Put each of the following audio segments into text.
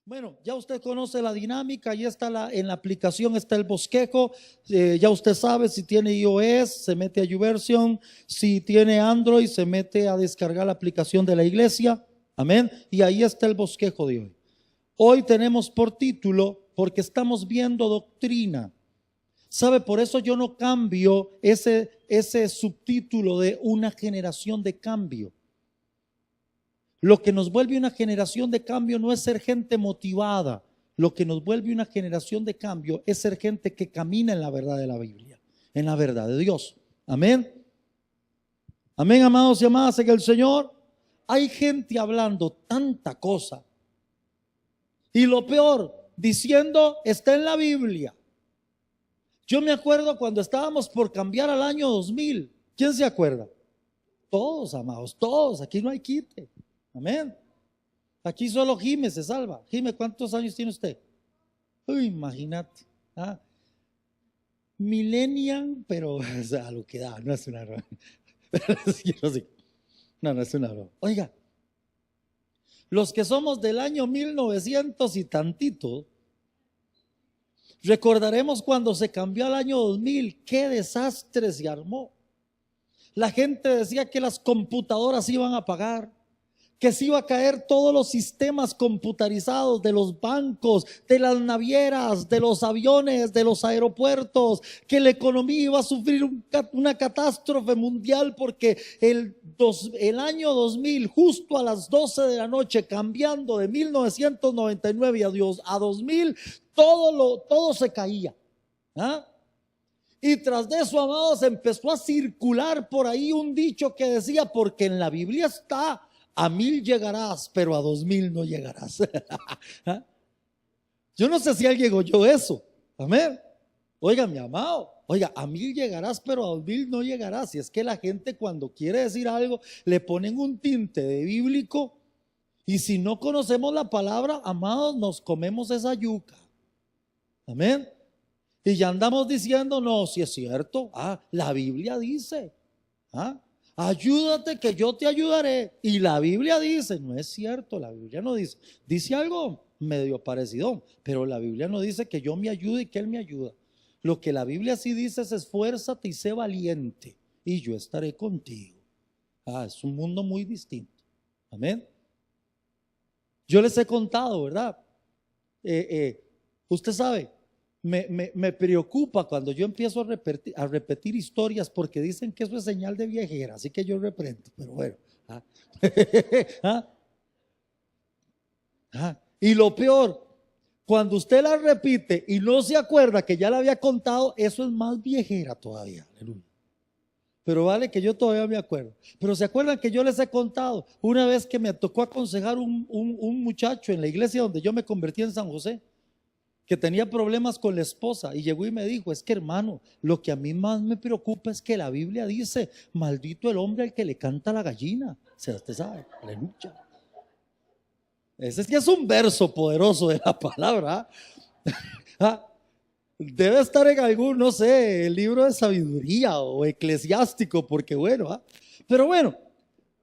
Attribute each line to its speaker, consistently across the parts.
Speaker 1: Bueno, ya usted conoce la dinámica, ahí está en la aplicación está el bosquejo, ya usted sabe si tiene iOS, se mete a YouVersion, si tiene Android, se mete a descargar la aplicación de la iglesia, amén, y ahí está el bosquejo de hoy. Hoy tenemos por título, porque estamos viendo doctrina. ¿Sabe? Por eso yo no cambio ese subtítulo de una generación de cambio. Lo que nos vuelve una generación de cambio no es ser gente motivada. Lo que nos vuelve una generación de cambio es ser gente que camina en la verdad de la Biblia, en la verdad de Dios. Amén. Amén, amados y amadas en el Señor. Hay gente hablando tanta cosa. Y lo peor, diciendo, está en la Biblia. Yo me acuerdo cuando estábamos por cambiar al año 2000. ¿Quién se acuerda? Todos, amados, todos. Aquí no hay quite. Amén. Aquí solo Jime se salva. Jime, ¿cuántos años tiene usted? Uy, imagínate. Millennial, pero o sea, lo que da, no es una broma. No es una broma. Oiga, los que somos del año 1900 y tantito, recordaremos cuando se cambió al año 2000, qué desastre se armó. La gente decía que las computadoras iban a apagar, que se iba a caer todos los sistemas computarizados de los bancos, de las navieras, de los aviones, de los aeropuertos, que la economía iba a sufrir una catástrofe mundial porque el año 2000, justo a las 12 de la noche, cambiando de 1999 a 2000, todo se caía. Y tras de eso, amados, empezó a circular por ahí un dicho que decía, porque en la Biblia está: a 1000 llegarás, pero a 2000 no llegarás. Yo no sé si alguien oyó eso. Amén. Oiga, mi amado, oiga, a 1000 llegarás, pero a 2000 no llegarás. Y es que la gente cuando quiere decir algo, le ponen un tinte de bíblico. Y si no conocemos la palabra, amados, nos comemos esa yuca. Amén. Y ya andamos diciendo, no, si es cierto. La Biblia dice. Ayúdate que yo te ayudaré. Y la Biblia dice, no es cierto, la Biblia no dice. Dice algo medio parecido, pero la Biblia no dice que yo me ayude y que Él me ayuda. Lo que la Biblia sí dice es: esfuérzate y sé valiente y yo estaré contigo. Es un mundo muy distinto. Amén. Yo les he contado, ¿verdad? Usted sabe, me preocupa cuando yo empiezo a repetir historias, porque dicen que eso es señal de viejera, así que yo reprendo, pero bueno. Y lo peor, cuando usted la repite y no se acuerda que ya la había contado, eso es más viejera todavía. Aleluya. Pero vale que yo todavía me acuerdo. Pero se acuerdan que yo les he contado una vez que me tocó aconsejar un muchacho en la iglesia donde yo me convertí en San José, que tenía problemas con la esposa, y llegó y me dijo: es que, hermano, lo que a mí más me preocupa es que la Biblia dice: maldito el hombre al que le canta la gallina. O sea, usted sabe, aleluya. Ese sí es un verso poderoso de la palabra. Debe estar en algún, no sé, el libro de sabiduría o eclesiástico, porque bueno, pero bueno.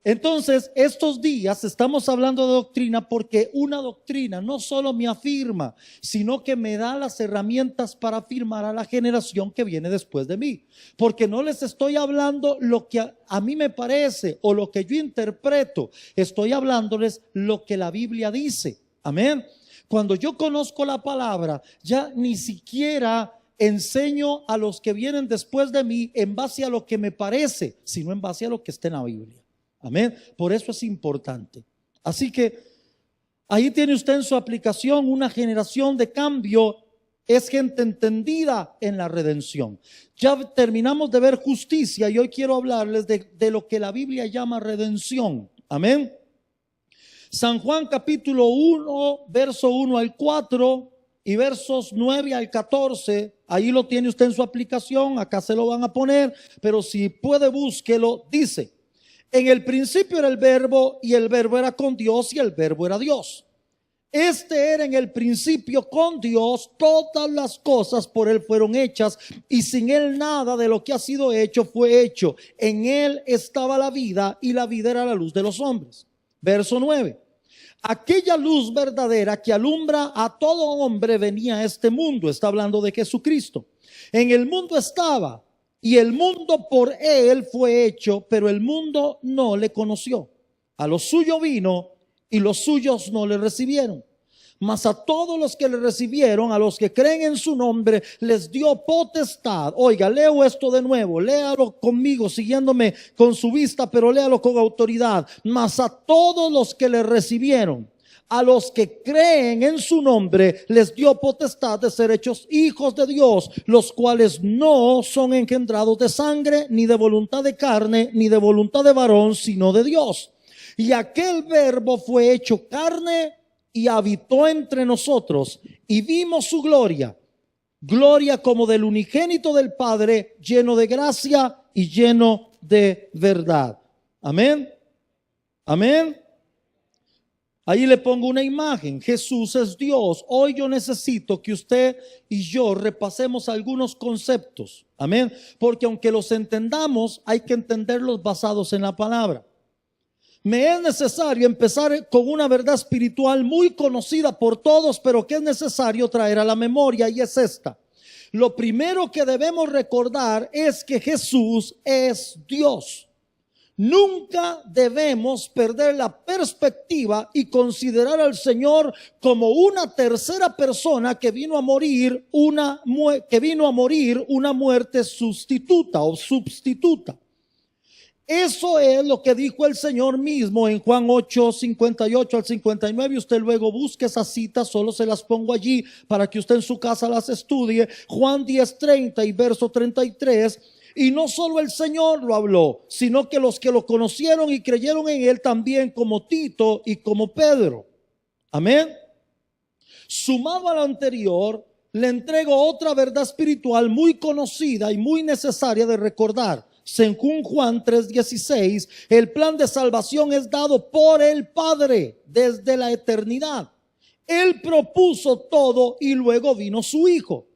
Speaker 1: Entonces, estos días estamos hablando de doctrina, porque una doctrina no solo me afirma, sino que me da las herramientas para afirmar a la generación que viene después de mí. Porque no les estoy hablando lo que a mí me parece o lo que yo interpreto, estoy hablándoles lo que la Biblia dice. Amén. Cuando yo conozco la palabra, ya ni siquiera enseño a los que vienen después de mí en base a lo que me parece, sino en base a lo que está en la Biblia. Amén. Por eso es importante. Así que ahí tiene usted en su aplicación: una generación de cambio es gente entendida en la redención. Ya terminamos de ver justicia y hoy quiero hablarles de lo que la Biblia llama redención. Amén. San Juan capítulo 1, verso 1 al 4 y versos 9 al 14. Ahí lo tiene usted en su aplicación. Acá se lo van a poner, pero si puede, búsquelo. Dice: en el principio era el verbo, y el verbo era con Dios, y el verbo era Dios. Este era en el principio con Dios. Todas las cosas por Él fueron hechas, y sin Él nada de lo que ha sido hecho fue hecho. En Él estaba la vida, y la vida era la luz de los hombres. Verso 9. Aquella luz verdadera que alumbra a todo hombre venía a este mundo. Está hablando de Jesucristo. En el mundo estaba, y el mundo por él fue hecho, pero el mundo no le conoció. A lo suyo vino, y los suyos no le recibieron. Mas a todos los que le recibieron, a los que creen en su nombre, les dio potestad. Oiga, leo esto de nuevo, léalo conmigo, siguiéndome con su vista, pero léalo con autoridad. Mas a todos los que le recibieron, a los que creen en su nombre, les dio potestad de ser hechos hijos de Dios, los cuales no son engendrados de sangre, ni de voluntad de carne, ni de voluntad de varón, sino de Dios. Y aquel verbo fue hecho carne y habitó entre nosotros, y vimos su gloria, gloria como del unigénito del Padre, lleno de gracia y lleno de verdad. Amén. Amén. Ahí le pongo una imagen. Jesús es Dios. Hoy yo necesito que usted y yo repasemos algunos conceptos. Amén. Porque aunque los entendamos, hay que entenderlos basados en la palabra. Me es necesario empezar con una verdad espiritual muy conocida por todos, pero que es necesario traer a la memoria, y es esta. Lo primero que debemos recordar es que Jesús es Dios. Nunca debemos perder la perspectiva y considerar al Señor como una tercera persona que vino a morir una muerte sustituta o substituta. Eso es lo que dijo el Señor mismo en Juan 8, 58 al 59. Usted luego busque esas citas, solo se las pongo allí para que usted en su casa las estudie. Juan 10, 30 y verso 33. Y no solo el Señor lo habló, sino que los que lo conocieron y creyeron en él también, como Tito y como Pedro. Amén. Sumado a lo anterior, le entrego otra verdad espiritual muy conocida y muy necesaria de recordar. Según Juan 3:16, el plan de salvación es dado por el Padre desde la eternidad. Él propuso todo y luego vino su Hijo.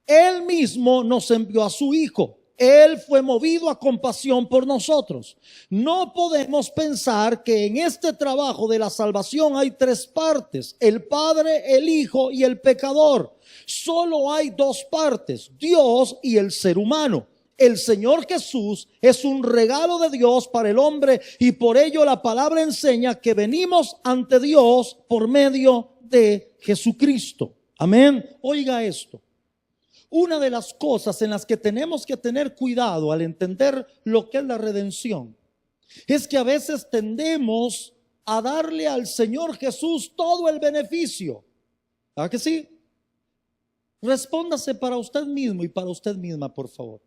Speaker 1: Él mismo nos envió a su Hijo. Él fue movido a compasión por nosotros. No podemos pensar que en este trabajo de la salvación hay tres partes: el Padre, el Hijo y el pecador. Solo hay dos partes: Dios y el ser humano. El Señor Jesús es un regalo de Dios para el hombre, y por ello la palabra enseña que venimos ante Dios por medio de Jesucristo. Amén. Oiga esto. Una de las cosas en las que tenemos que tener cuidado al entender lo que es la redención es que a veces tendemos a darle al Señor Jesús todo el beneficio. ¿Ah, que sí? Respóndase para usted mismo y para usted misma, por favor.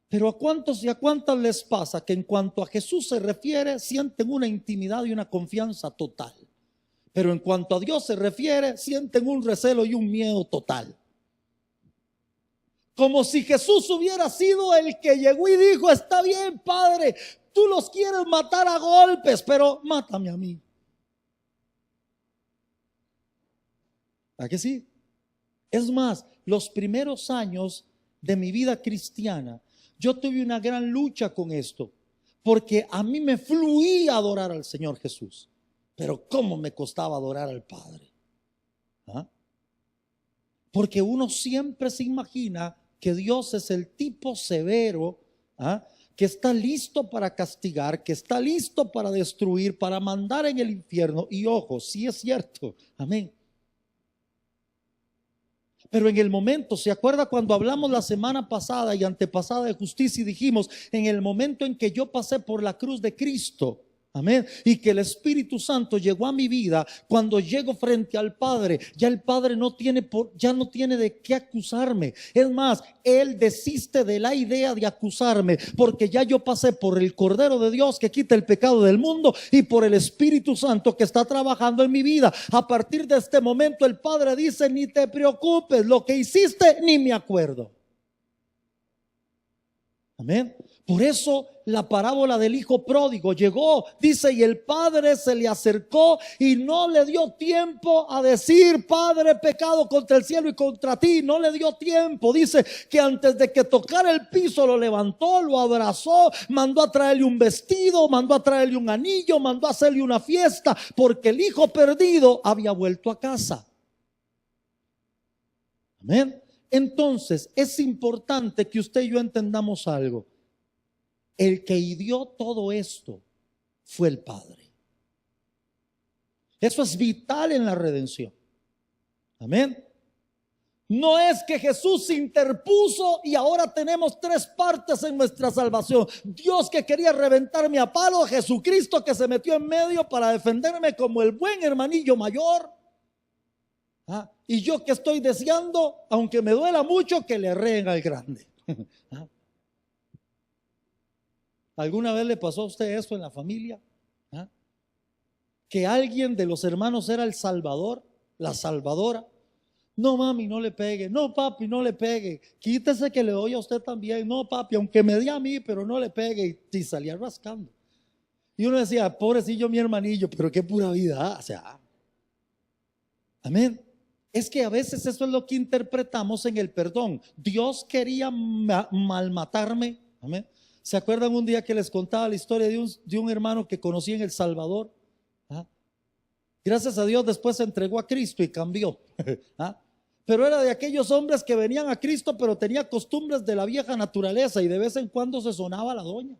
Speaker 1: Pero ¿a cuántos y a cuántas les pasa que en cuanto a Jesús se refiere sienten una intimidad y una confianza total? Pero en cuanto a Dios se refiere sienten un recelo y un miedo total. Como si Jesús hubiera sido el que llegó y dijo: está bien, Padre, tú los quieres matar a golpes, pero mátame a mí. ¿A que sí? Es más, los primeros años de mi vida cristiana, yo tuve una gran lucha con esto, porque a mí me fluía adorar al Señor Jesús, pero cómo me costaba adorar al Padre. ¿Ah? Porque uno siempre se imagina que Dios es el tipo severo, que está listo para castigar, que está listo para destruir, para mandar en el infierno. Y ojo, sí es cierto, amén. Pero en el momento, ¿se acuerda cuando hablamos la semana pasada y antepasada de justicia y dijimos: en el momento en que yo pasé por la cruz de Cristo, amén, y que el Espíritu Santo llegó a mi vida, cuando llego frente al Padre, ya el Padre ya no tiene de qué acusarme. Es más, Él desiste de la idea de acusarme, porque ya yo pasé por el Cordero de Dios que quita el pecado del mundo y por el Espíritu Santo que está trabajando en mi vida. A partir de este momento el Padre dice: ni te preocupes, lo que hiciste ni me acuerdo. Amén. Por eso la parábola del hijo pródigo llegó, dice, y el padre se le acercó y no le dio tiempo a decir: Padre, he pecado contra el cielo y contra ti. No le dio tiempo. Dice que antes de que tocara el piso lo levantó, lo abrazó, mandó a traerle un vestido, mandó a traerle un anillo, mandó a hacerle una fiesta, porque el hijo perdido había vuelto a casa. Amén. Entonces es importante que usted y yo entendamos algo. El que ideó todo esto fue el Padre. Eso es vital en la redención. Amén. No es que Jesús se interpuso y ahora tenemos tres partes en nuestra salvación: Dios que quería reventarme a palo, Jesucristo que se metió en medio para defenderme como el buen hermanillo mayor, y yo que estoy deseando, aunque me duela mucho, que le reen al grande. ¿Alguna vez le pasó a usted esto en la familia? Que alguien de los hermanos era el salvador, la salvadora. No, mami, no le pegue. No, papi, no le pegue. Quítese que le doy a usted también. No, papi, aunque me dé a mí, pero no le pegue. Y salía rascando. Y uno decía: pobrecillo mi hermanillo, pero qué pura vida. O sea, amén. Es que a veces eso es lo que interpretamos en el perdón. Dios quería malmatarme. Amén. ¿Se acuerdan un día que les contaba la historia de un hermano que conocí en El Salvador? Gracias a Dios después se entregó a Cristo y cambió. Pero era de aquellos hombres que venían a Cristo, pero tenía costumbres de la vieja naturaleza y de vez en cuando se sonaba la doña.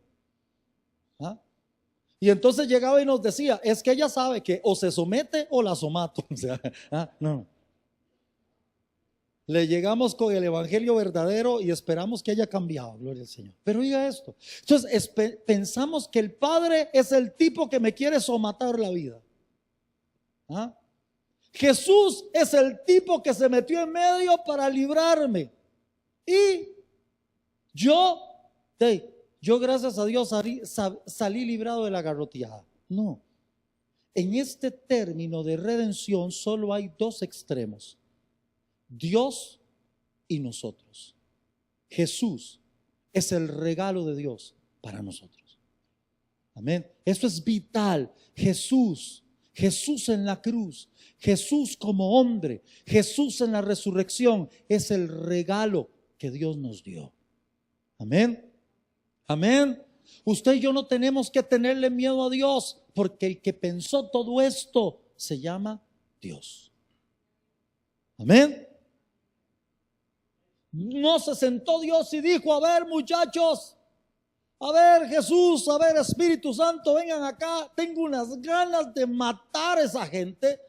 Speaker 1: Y entonces llegaba y nos decía: es que ella sabe que o se somete o la somato. O sea, no. Le llegamos con el evangelio verdadero y esperamos que haya cambiado, gloria al Señor. Pero oiga esto. Entonces pensamos que el Padre es el tipo que me quiere somatar la vida. Jesús es el tipo que se metió en medio para librarme. Y yo gracias a Dios salí librado de la garroteada. No. En este término de redención solo hay dos extremos: Dios y nosotros. Jesús es el regalo de Dios para nosotros. Amén. Eso es vital. Jesús en la cruz, Jesús como hombre, Jesús en la resurrección es el regalo que Dios nos dio. Amén. Amén. Usted y yo no tenemos que tenerle miedo a Dios, porque el que pensó todo esto se llama Dios. Amén. No se sentó Dios y dijo: a ver, muchachos, a ver, Jesús, a ver, Espíritu Santo, vengan acá, tengo unas ganas de matar a esa gente.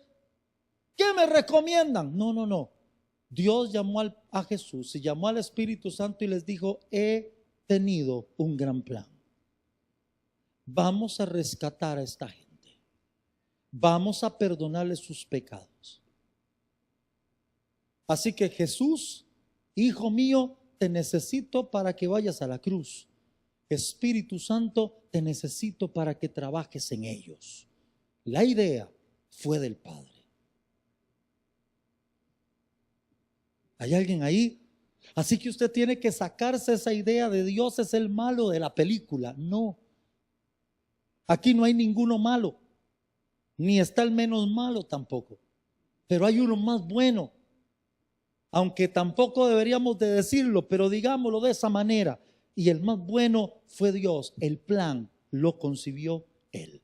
Speaker 1: ¿Qué me recomiendan? No. Dios llamó a Jesús y llamó al Espíritu Santo y les dijo: he tenido un gran plan. Vamos a rescatar a esta gente. Vamos a perdonarles sus pecados. Así que Jesús, hijo mío, te necesito para que vayas a la cruz. Espíritu Santo, te necesito para que trabajes en ellos. La idea fue del Padre. ¿Hay alguien ahí? Así que usted tiene que sacarse esa idea de Dios es el malo de la película. No. Aquí no hay ninguno malo, ni está el menos malo tampoco. Pero hay uno más bueno. Aunque tampoco deberíamos de decirlo, pero digámoslo de esa manera. Y el más bueno fue Dios. El plan lo concibió Él.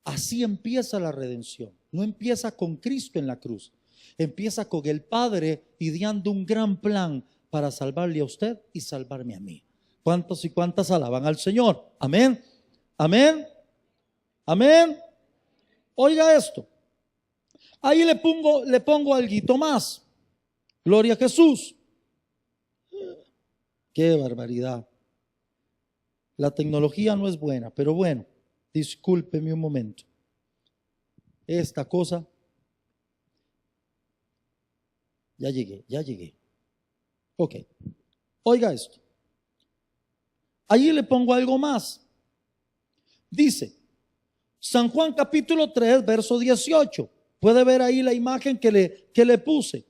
Speaker 1: Así empieza la redención. No empieza con Cristo en la cruz. Empieza con el Padre ideando un gran plan para salvarle a usted y salvarme a mí. ¿Cuántos y cuántas alaban al Señor? Amén. Amén. Amén. Oiga esto. Ahí le pongo alguito más. Gloria a Jesús. Qué barbaridad. La tecnología no es buena, pero bueno, discúlpeme un momento. Esta cosa. Ya llegué. Ok. Oiga esto. Allí le pongo algo más. Dice, San Juan capítulo 3, verso 18. Puede ver ahí la imagen que le puse.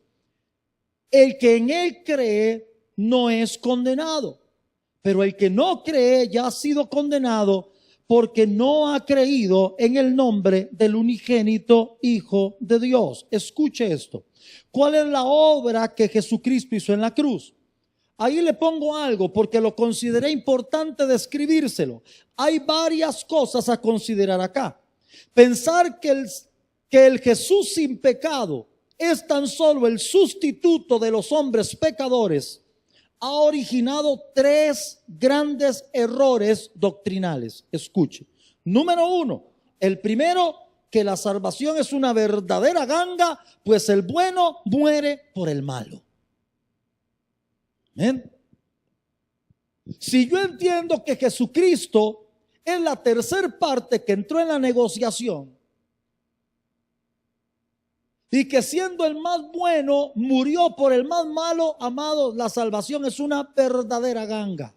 Speaker 1: El que en él cree no es condenado, Pero el que no cree ya ha sido condenado porque no ha creído en el nombre del unigénito Hijo de Dios. Escuche esto. ¿Cuál es la obra que Jesucristo hizo en la cruz? Ahí le pongo algo porque lo consideré importante describírselo. Hay varias cosas a considerar acá. Pensar que el Jesús sin pecado es tan solo el sustituto de los hombres pecadores ha originado tres grandes errores doctrinales. Escuche. Número uno, el primero, que la salvación es una verdadera ganga, pues el bueno muere por el malo. ¿Amén? Si yo entiendo que Jesucristo es la tercer parte que entró en la negociación y que siendo el más bueno murió por el más malo, amados, la salvación es una verdadera ganga.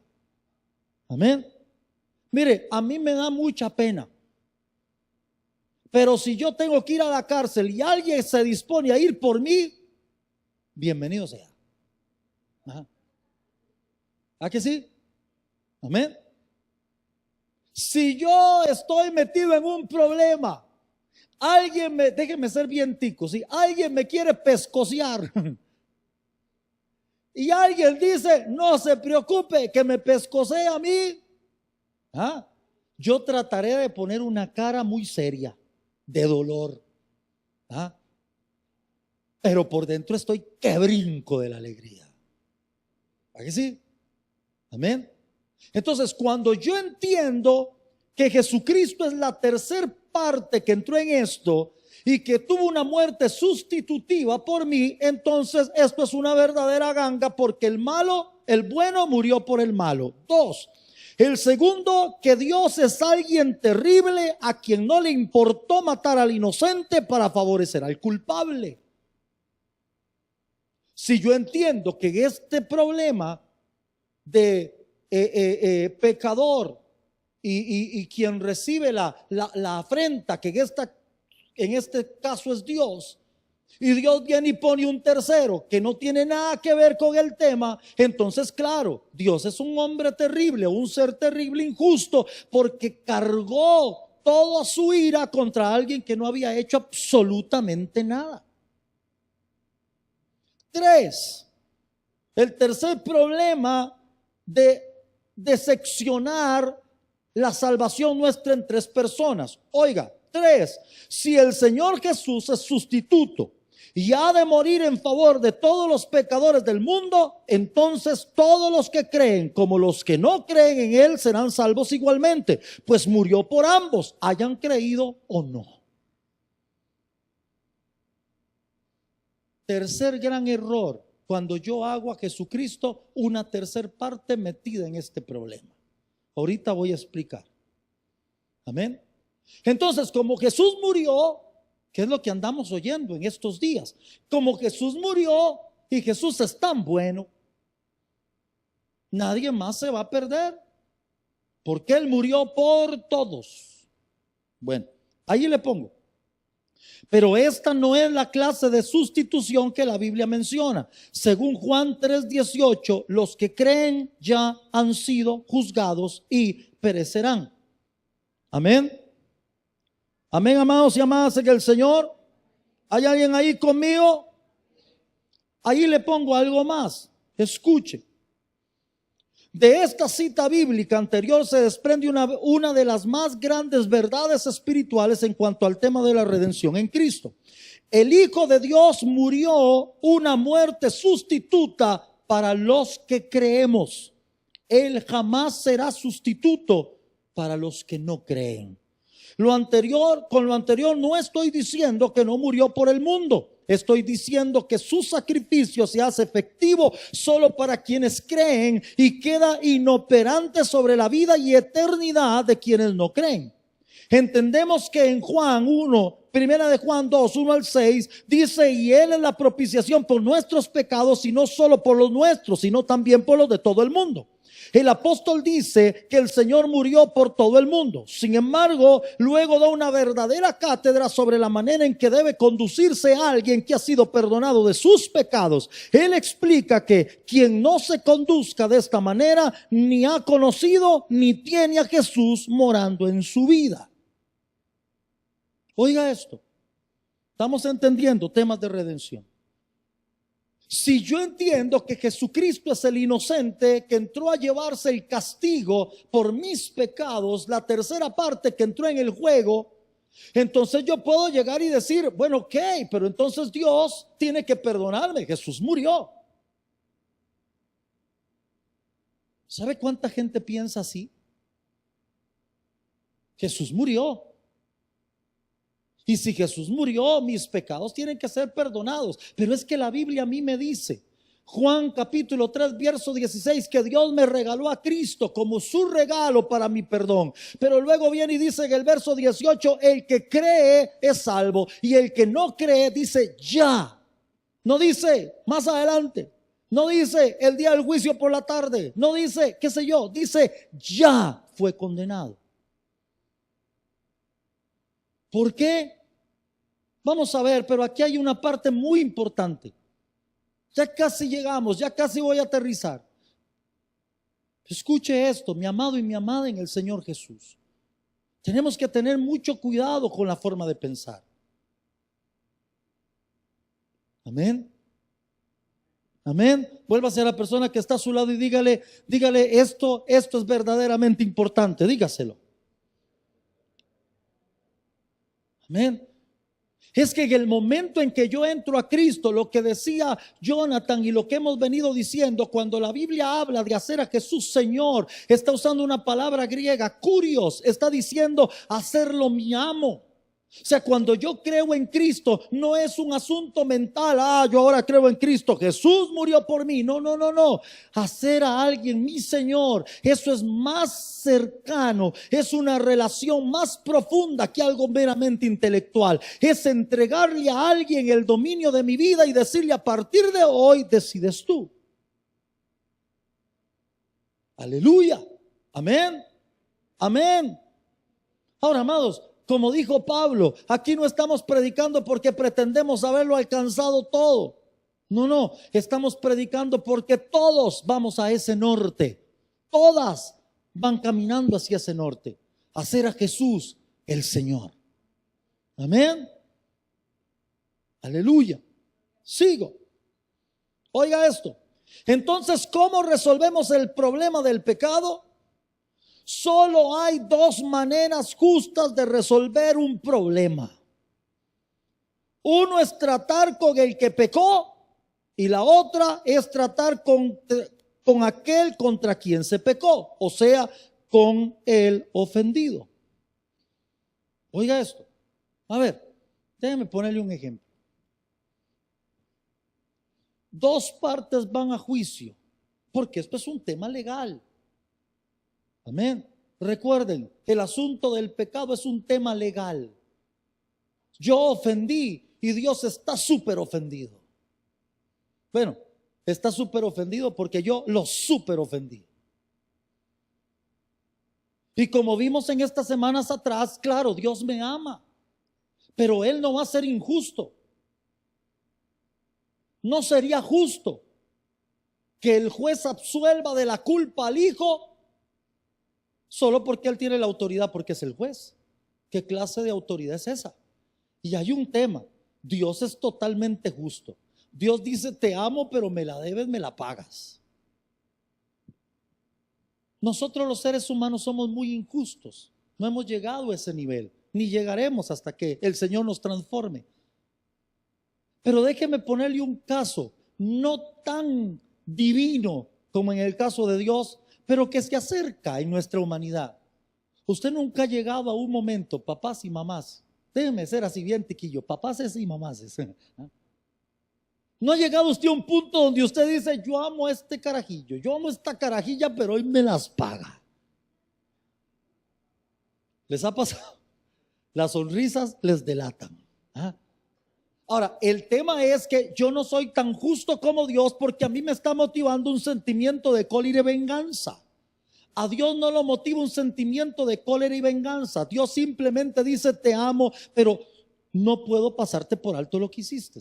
Speaker 1: Amén. Mire, a mí me da mucha pena, pero si yo tengo que ir a la cárcel y alguien se dispone a ir por mí, bienvenido sea. Ajá. ¿A que sí? Amén. Si yo estoy metido en un problema, déjeme ser bien tico, si alguien me quiere pescocear y alguien dice, no se preocupe que me pescocee a mí, yo trataré de poner una cara muy seria de dolor, pero por dentro estoy que brinco de la alegría. ¿A que sí? Amén. Entonces, cuando yo entiendo que Jesucristo es la tercer parte que entró en esto y que tuvo una muerte sustitutiva por mí, entonces esto es una verdadera ganga, porque el bueno murió por el malo. Dos, el segundo, que Dios es alguien terrible a quien no le importó matar al inocente para favorecer al culpable. Si yo entiendo que este problema de pecador y quien recibe la afrenta, que en este caso es Dios, y Dios viene y pone un tercero que no tiene nada que ver con el tema, entonces claro, Dios es un hombre terrible, un ser terrible, injusto, porque cargó toda su ira contra alguien que no había hecho absolutamente nada. Tres, el tercer problema de seccionar la salvación nuestra en tres personas. Oiga, tres, si el Señor Jesús es sustituto y ha de morir en favor de todos los pecadores del mundo, entonces todos los que creen como los que no creen en Él serán salvos igualmente, pues murió por ambos, hayan creído o no. Tercer gran error, cuando yo hago a Jesucristo una tercer parte metida en este problema. Ahorita voy a explicar. Amén. Entonces, como Jesús murió, ¿qué es lo que andamos oyendo en estos días? Como Jesús murió y Jesús es tan bueno, nadie más se va a perder, porque Él murió por todos. Bueno, ahí le pongo. Pero esta no es la clase de sustitución que la Biblia menciona. Según Juan 3:18, los que creen ya han sido juzgados y perecerán. Amén. Amén, amados y amadas en el Señor. ¿Hay alguien ahí conmigo? Ahí le pongo algo más. Escuche. De esta cita bíblica anterior se desprende una de las más grandes verdades espirituales en cuanto al tema de la redención en Cristo. El Hijo de Dios murió una muerte sustituta para los que creemos. Él jamás será sustituto para los que no creen. Con lo anterior no estoy diciendo que no murió por el mundo. Estoy diciendo que su sacrificio se hace efectivo solo para quienes creen y queda inoperante sobre la vida y eternidad de quienes no creen. Entendemos que en Juan 1, primera de Juan 2, 1 al 6, dice, y Él es la propiciación por nuestros pecados, y no solo por los nuestros, sino también por los de todo el mundo. El apóstol dice que el Señor murió por todo el mundo. Sin embargo, luego da una verdadera cátedra sobre la manera en que debe conducirse a alguien que ha sido perdonado de sus pecados. Él explica que quien no se conduzca de esta manera ni ha conocido ni tiene a Jesús morando en su vida. Oiga esto. Estamos entendiendo temas de redención. Si yo entiendo que Jesucristo es el inocente que entró a llevarse el castigo por mis pecados, la tercera parte que entró en el juego, entonces yo puedo llegar y decir, bueno, ok, pero entonces Dios tiene que perdonarme. Jesús murió. ¿Sabe cuánta gente piensa así? Jesús murió. Y si Jesús murió, mis pecados tienen que ser perdonados. Pero es que la Biblia a mí me dice, Juan capítulo 3, verso 16, que Dios me regaló a Cristo como su regalo para mi perdón. Pero luego viene y dice en el verso 18, el que cree es salvo. Y el que no cree dice ya. No dice más adelante. No dice el día del juicio por la tarde. No dice, qué sé yo, dice ya fue condenado. ¿Por qué? Vamos a ver, pero aquí hay una parte muy importante. Ya casi llegamos, ya casi voy a aterrizar. Escuche esto, mi amado y mi amada en el Señor Jesús. Tenemos que tener mucho cuidado con la forma de pensar. Amén. Amén. Vuélvase a la persona que está a su lado y dígale, esto es verdaderamente importante, dígaselo. Amén. Es que en el momento en que yo entro a Cristo, lo que decía Jonathan y lo que hemos venido diciendo, cuando la Biblia habla de hacer a Jesús Señor, está usando una palabra griega, kurios, está diciendo hacerlo mi amo. O sea, cuando yo creo en Cristo, no es un asunto mental. Yo ahora creo en Cristo, Jesús murió por mí. No. Hacer a alguien mi Señor, eso es más cercano, es una relación más profunda que algo meramente intelectual. Es entregarle a alguien el dominio de mi vida y decirle, a partir de hoy decides tú. Aleluya. Amén. Amén. Ahora, amados, como dijo Pablo, aquí no estamos predicando porque pretendemos haberlo alcanzado todo. No, estamos predicando porque todos vamos a ese norte. Todas van caminando hacia ese norte. Hacer a Jesús el Señor. Amén. Aleluya. Sigo. Oiga esto. Entonces, ¿cómo resolvemos el problema del pecado? Solo hay dos maneras justas de resolver un problema. Uno es tratar con el que pecó y la otra es tratar con aquel contra quien se pecó, o sea, con el ofendido. Oiga esto. A ver, déjeme ponerle un ejemplo. Dos partes van a juicio, porque esto es un tema legal. Amén. Recuerden, el asunto del pecado es un tema legal. Yo ofendí y Dios está súper ofendido. Bueno, está súper ofendido porque yo lo súper ofendí. Y como vimos en estas semanas atrás, claro, Dios me ama, pero Él no va a ser injusto. No sería justo que el juez absuelva de la culpa al hijo solo porque Él tiene la autoridad, porque es el juez. ¿Qué clase de autoridad es esa? Y hay un tema. Dios es totalmente justo. Dios dice, te amo, pero me la debes, me la pagas. Nosotros los seres humanos somos muy injustos. No hemos llegado a ese nivel, ni llegaremos hasta que el Señor nos transforme. Pero déjeme ponerle un caso, no tan divino como en el caso de Dios, pero que se acerca en nuestra humanidad. Usted nunca ha llegado a un momento, papás y mamás, déjeme ser así bien tiquillo, papás y mamás. No ha llegado usted a un punto donde usted dice, yo amo a este carajillo, yo amo a esta carajilla, pero hoy me las paga. ¿Les ha pasado? Las sonrisas les delatan. Ahora, el tema es que yo no soy tan justo como Dios porque a mí me está motivando un sentimiento de cólera y venganza. A Dios no lo motiva un sentimiento de cólera y venganza. Dios simplemente dice te amo, pero no puedo pasarte por alto lo que hiciste.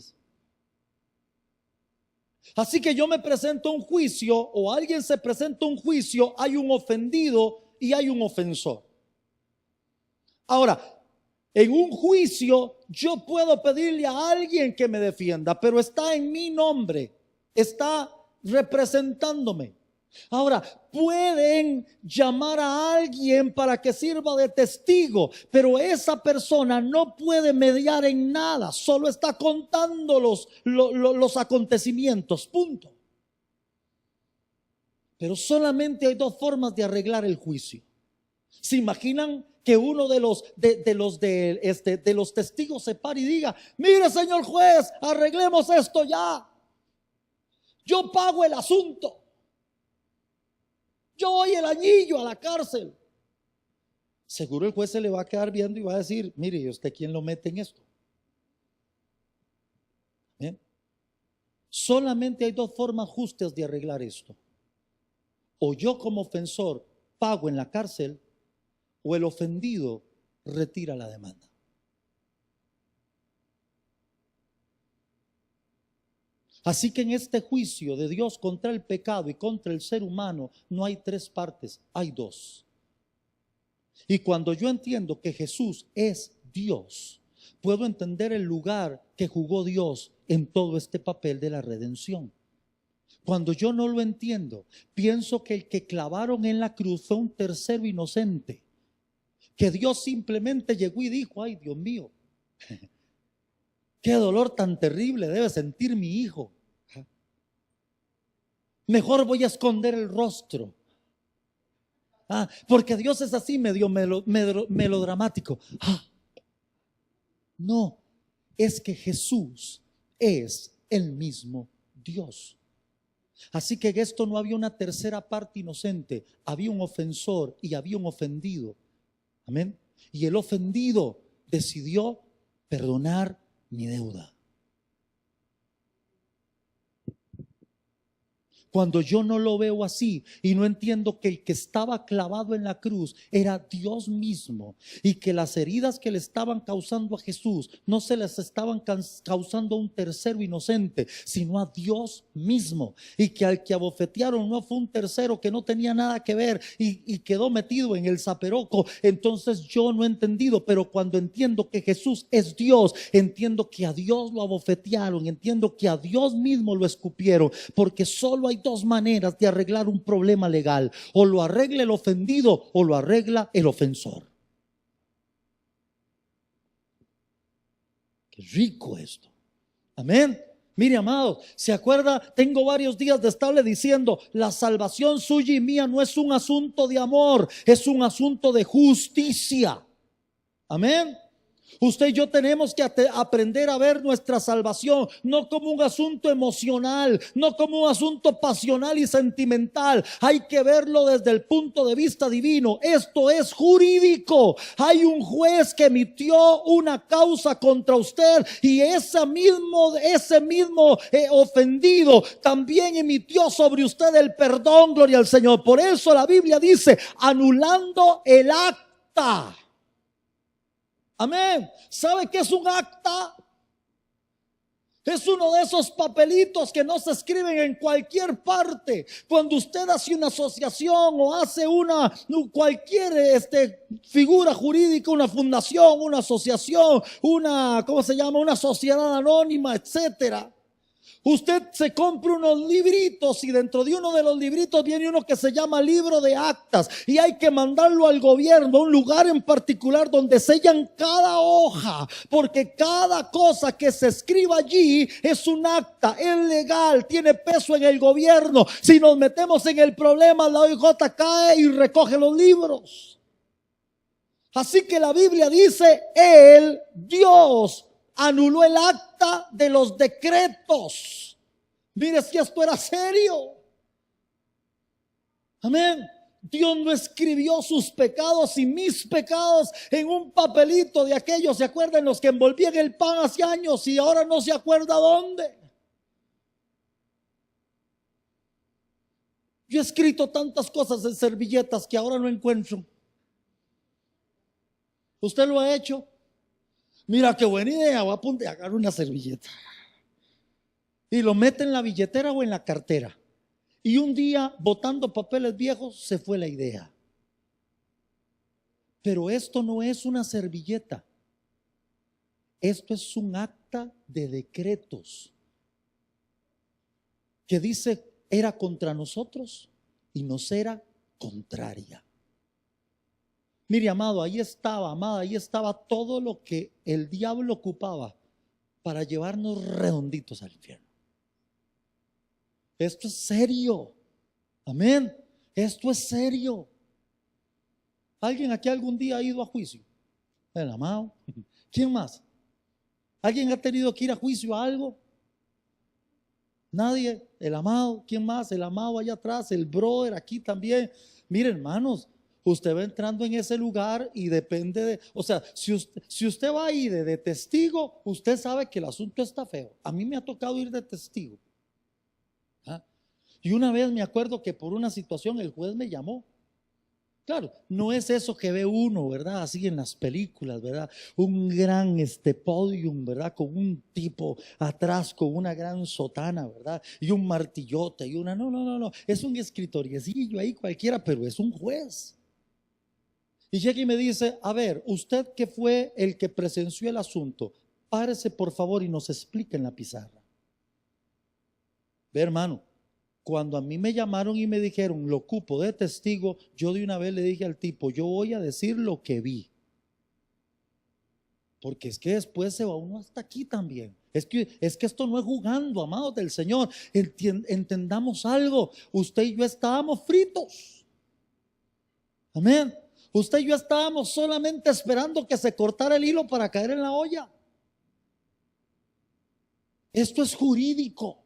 Speaker 1: Así que yo me presento a un juicio o alguien se presenta a un juicio, hay un ofendido y hay un ofensor. Ahora, en un juicio yo puedo pedirle a alguien que me defienda, pero está en mi nombre, está representándome. Ahora, pueden llamar a alguien para que sirva de testigo, pero esa persona no puede mediar en nada, solo está contando los acontecimientos, punto. Pero solamente hay dos formas de arreglar el juicio. ¿Se imaginan que uno de los testigos se pare y diga: mire, señor juez, arreglemos esto ya, yo pago el asunto, yo doy el anillo a la cárcel? Seguro el juez se le va a quedar viendo y va a decir: mire, ¿y usted quién lo mete en esto? ¿Bien? Solamente hay dos formas justas de arreglar esto: o yo como ofensor pago en la cárcel, o el ofendido retira la demanda. Así que en este juicio de Dios contra el pecado y contra el ser humano no hay tres partes, hay dos. Y cuando yo entiendo que Jesús es Dios, puedo entender el lugar que jugó Dios en todo este papel de la redención. Cuando yo no lo entiendo, pienso que el que clavaron en la cruz fue un tercero inocente, que Dios simplemente llegó y dijo: ay, Dios mío, qué dolor tan terrible debe sentir mi hijo. Mejor voy a esconder el rostro. Porque Dios es así medio melodramático. No, es que Jesús es el mismo Dios. Así que en esto no había una tercera parte inocente, había un ofensor y había un ofendido. Amén. Y el ofendido decidió perdonar mi deuda. Cuando yo no lo veo así y no entiendo que el que estaba clavado en la cruz era Dios mismo, y que las heridas que le estaban causando a Jesús no se les estaban causando a un tercero inocente, sino a Dios mismo, y que al que abofetearon no fue un tercero que no tenía nada que ver y quedó metido en el zaperoco, entonces yo no he entendido. Pero cuando entiendo que Jesús es Dios, entiendo que a Dios lo abofetearon, entiendo que a Dios mismo lo escupieron, porque solo hay dos maneras de arreglar un problema legal: o lo arregla el ofendido o lo arregla el ofensor. Qué rico esto. Amén. Mire, amado, ¿se acuerda? Tengo varios días de estarle diciendo: la salvación suya y mía no es un asunto de amor, es un asunto de justicia. Amén. Usted y yo tenemos que aprender a ver nuestra salvación no como un asunto emocional, no como un asunto pasional y sentimental. Hay que verlo desde el punto de vista divino. Esto es jurídico. Hay un juez que emitió una causa contra usted, y ese mismo ofendido también emitió sobre usted el perdón. Gloria al Señor. Por eso la Biblia dice: anulando el acta. Amén. ¿Sabe qué es un acta? Es uno de esos papelitos que no se escriben en cualquier parte. Cuando usted hace una asociación o hace cualquier figura jurídica, una fundación, una asociación, una sociedad anónima, etcétera. Usted se compra unos libritos, y dentro de uno de los libritos viene uno que se llama libro de actas, y hay que mandarlo al gobierno, a un lugar en particular donde sellan cada hoja, porque cada cosa que se escriba allí es un acta, es legal, tiene peso en el gobierno. Si nos metemos en el problema, la OIJ cae y recoge los libros. Así que la Biblia dice: Dios anuló el acta de los decretos. Mire si esto era serio. Amén. Dios no escribió sus pecados y mis pecados en un papelito de aquellos, ¿se acuerdan? Los que envolvían el pan hace años y ahora no se acuerda dónde. Yo he escrito tantas cosas en servilletas que ahora no encuentro. ¿Usted lo ha hecho? Mira qué buena idea, voy a agarrar una servilleta y lo mete en la billetera o en la cartera. Y un día, botando papeles viejos, se fue la idea. Pero esto no es una servilleta. Esto es un acta de decretos que dice era contra nosotros y nos era contraria. Mire, amado, ahí estaba, amada, ahí estaba todo lo que el diablo ocupaba para llevarnos redonditos al infierno. Esto es serio. Amén. Esto es serio. ¿Alguien aquí algún día ha ido a juicio? El amado. ¿Quién más? ¿Alguien ha tenido que ir a juicio a algo? Nadie. El amado. ¿Quién más? El amado allá atrás. El brother aquí también. Miren, hermanos, usted va entrando en ese lugar y depende de, o sea, si usted va ahí de testigo, usted sabe que el asunto está feo. A mí me ha tocado ir de testigo. Y una vez me acuerdo que por una situación el juez me llamó. Claro, no es eso que ve uno, ¿verdad? Así en las películas, ¿verdad? Un gran podium, ¿verdad? Con un tipo atrás, con una gran sotana, ¿verdad? Y un martillote y una... No. Es un escritoriecillo ahí cualquiera, pero es un juez. Y llega y me dice, a ver, usted que fue el que presenció el asunto, párese por favor y nos explique en la pizarra. Ve, hermano. Cuando a mí me llamaron y me dijeron, lo ocupo de testigo, yo de una vez le dije al tipo, yo voy a decir lo que vi. Porque es que después se va uno hasta aquí también. Es que esto no es jugando, amados del Señor. Entendamos algo. Usted y yo estábamos fritos. Amén. Usted y yo estábamos solamente esperando que se cortara el hilo para caer en la olla. Esto es jurídico.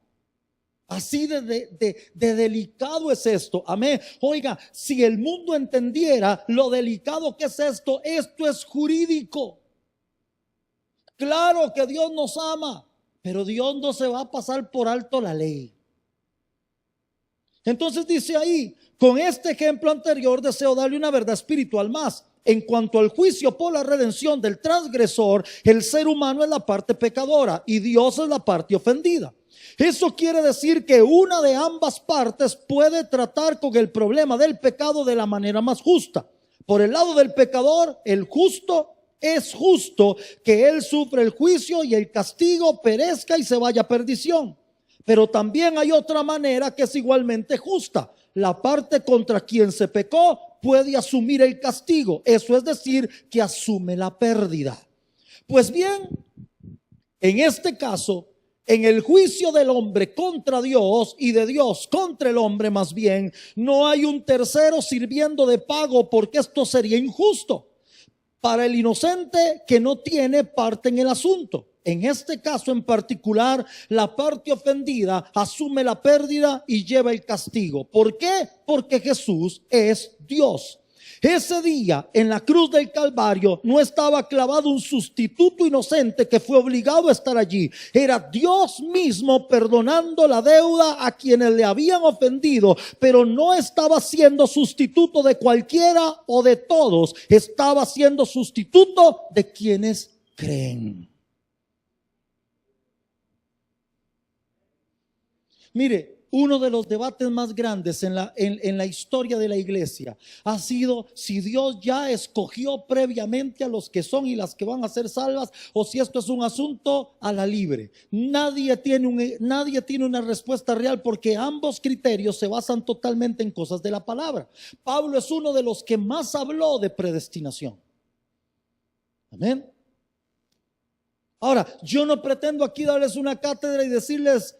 Speaker 1: Así de delicado es esto. Amén. Oiga, si el mundo entendiera lo delicado que es esto es jurídico. Claro que Dios nos ama, pero Dios no se va a pasar por alto la ley. Entonces dice ahí, con este ejemplo anterior deseo darle una verdad espiritual más. En cuanto al juicio por la redención del transgresor, el ser humano es la parte pecadora y Dios es la parte ofendida. Eso quiere decir que una de ambas partes puede tratar con el problema del pecado de la manera más justa. Por el lado del pecador, el justo es justo que él sufre el juicio y el castigo, perezca y se vaya a perdición. Pero también hay otra manera que es igualmente justa. La parte contra quien se pecó puede asumir el castigo. Eso es decir, que asume la pérdida. Pues bien, en este caso, en el juicio del hombre contra Dios y de Dios contra el hombre más bien, no hay un tercero sirviendo de pago porque esto sería injusto para el inocente que no tiene parte en el asunto. En este caso en particular, la parte ofendida asume la pérdida y lleva el castigo. ¿Por qué? Porque Jesús es Dios. Ese día en la cruz del Calvario no estaba clavado un sustituto inocente que fue obligado a estar allí. Era Dios mismo perdonando la deuda a quienes le habían ofendido, pero no estaba siendo sustituto de cualquiera o de todos. Estaba siendo sustituto de quienes creen. Mire, uno de los debates más grandes en la historia de la iglesia ha sido si Dios ya escogió previamente a los que son y las que van a ser salvas o si esto es un asunto a la libre. Nadie tiene una respuesta real porque ambos criterios se basan totalmente en cosas de la palabra. Pablo es uno de los que más habló de predestinación. Amén. Ahora, yo no pretendo aquí darles una cátedra y decirles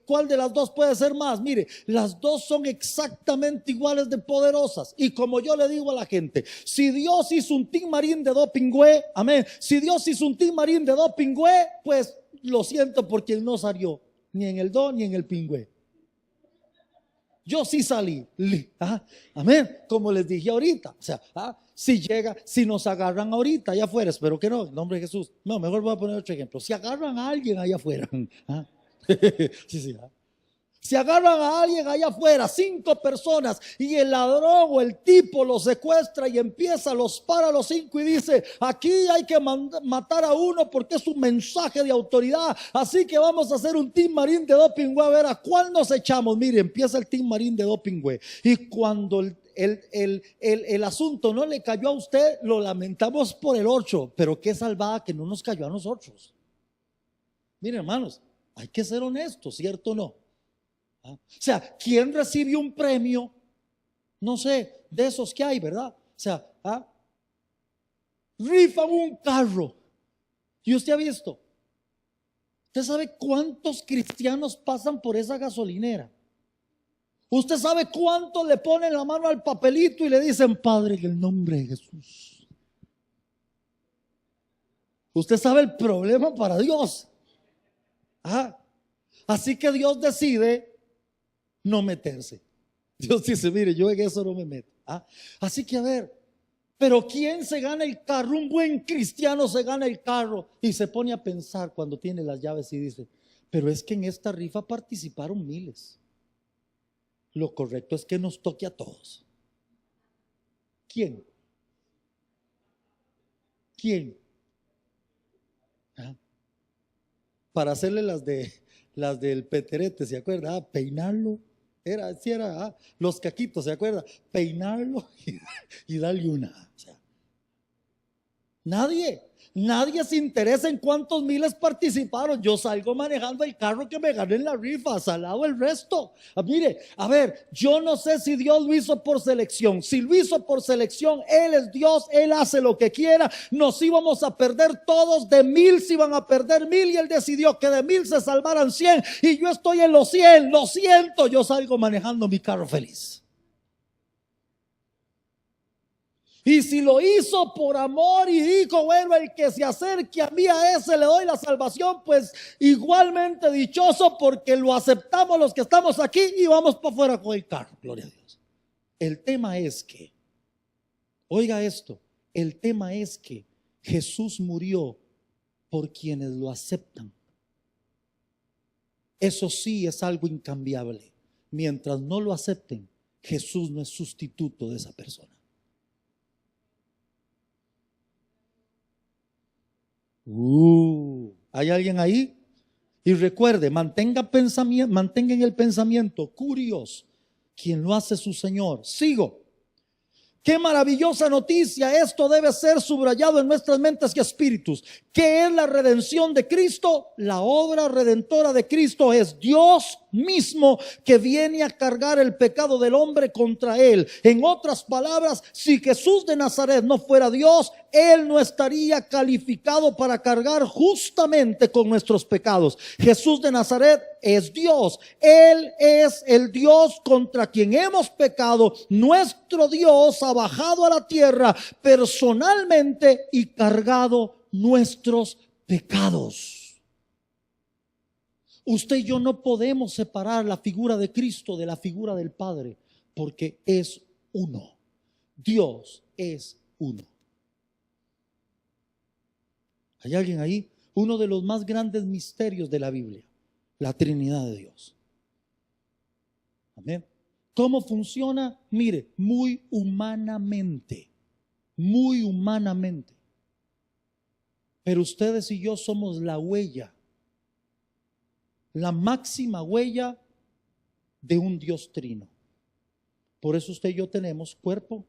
Speaker 1: cuál de las dos puede ser más. Mire, las dos son exactamente iguales de poderosas. Y como yo le digo a la gente, si Dios hizo un Team Marín de dopingüe, amén. Si Dios hizo un Team Marín de dopingüe, pues lo siento por quien no salió, ni en el do ni en el pingüe. Yo sí salí, amén, como les dije ahorita, o sea, si nos agarran ahorita allá afuera, espero que no, en nombre de Jesús, no, mejor voy a poner otro ejemplo, si agarran a alguien allá afuera, sí, Si agarran a alguien allá afuera, 5 personas, y el ladrón o el tipo los secuestra y empieza, los para a los 5 y dice: aquí hay que matar a uno porque es un mensaje de autoridad, así que vamos a hacer un team marín de doping, güey, a ver a cuál nos echamos. Mire, empieza el team marín de doping, güey, y cuando el asunto no le cayó a usted, lo lamentamos por el 8, pero qué salvada que no nos cayó a nosotros. Miren, hermanos, hay que ser honestos, ¿cierto o no? O sea, ¿quién recibe un premio? No sé, de esos que hay, ¿verdad? O sea, rifan un carro. ¿Y usted ha visto? ¿Usted sabe cuántos cristianos pasan por esa gasolinera? ¿Usted sabe cuánto le ponen la mano al papelito y le dicen: Padre, en el nombre de Jesús? Usted sabe el problema para Dios. Así que Dios decide no meterse. Dios dice: mire, yo en eso no me meto. Así que a ver, pero ¿quién se gana el carro? Un buen cristiano se gana el carro y se pone a pensar cuando tiene las llaves y dice: pero es que en esta rifa participaron miles. Lo correcto es que nos toque a todos. ¿Quién? ¿Quién? Para hacerle las del Peterete, ¿se acuerda? Peinarlo. Era los caquitos, ¿se acuerda? Peinarlo y darle una. O sea, nadie se interesa en cuántos miles participaron. Yo salgo manejando el carro que me gané en la rifa, salado el resto. Mire, a ver, yo no sé si Dios lo hizo por selección. Si lo hizo por selección, Él es Dios, Él hace lo que quiera. Nos íbamos a perder todos, de 1000 se iban a perder 1000 y Él decidió que de 1000 se salvaran 100 y yo estoy en los 100, lo siento, yo salgo manejando mi carro feliz. Y si lo hizo por amor y dijo: bueno, el que se acerque a mí, a ese le doy la salvación, pues igualmente dichoso, porque lo aceptamos los que estamos aquí y vamos para afuera con el carro. Gloria a Dios. El tema es que, oiga esto, el tema es que Jesús murió por quienes lo aceptan. Eso sí es algo incambiable. Mientras no lo acepten, Jesús no es sustituto de esa persona. ¿Hay alguien ahí? Y recuerde, mantenga en el pensamiento curioso: quien lo hace su Señor. Sigo. Qué maravillosa noticia. Esto debe ser subrayado en nuestras mentes y espíritus. ¿Qué es la redención de Cristo? La obra redentora de Cristo es Dios mismo que viene a cargar el pecado del hombre contra él. En otras palabras, si Jesús de Nazaret no fuera Dios, Él no estaría calificado para cargar justamente con nuestros pecados. Jesús de Nazaret es Dios. Él es el Dios contra quien hemos pecado. Nuestro Dios ha bajado a la tierra personalmente y cargado nuestros pecados. Usted y yo no podemos separar la figura de Cristo de la figura del Padre, porque es uno. Dios es uno. ¿Hay alguien ahí? Uno de los más grandes misterios de la Biblia, la Trinidad de Dios. Amén. ¿Cómo funciona? Mire, muy humanamente. Muy humanamente. Pero ustedes y yo somos la huella, la máxima huella de un Dios trino. Por eso usted y yo tenemos cuerpo,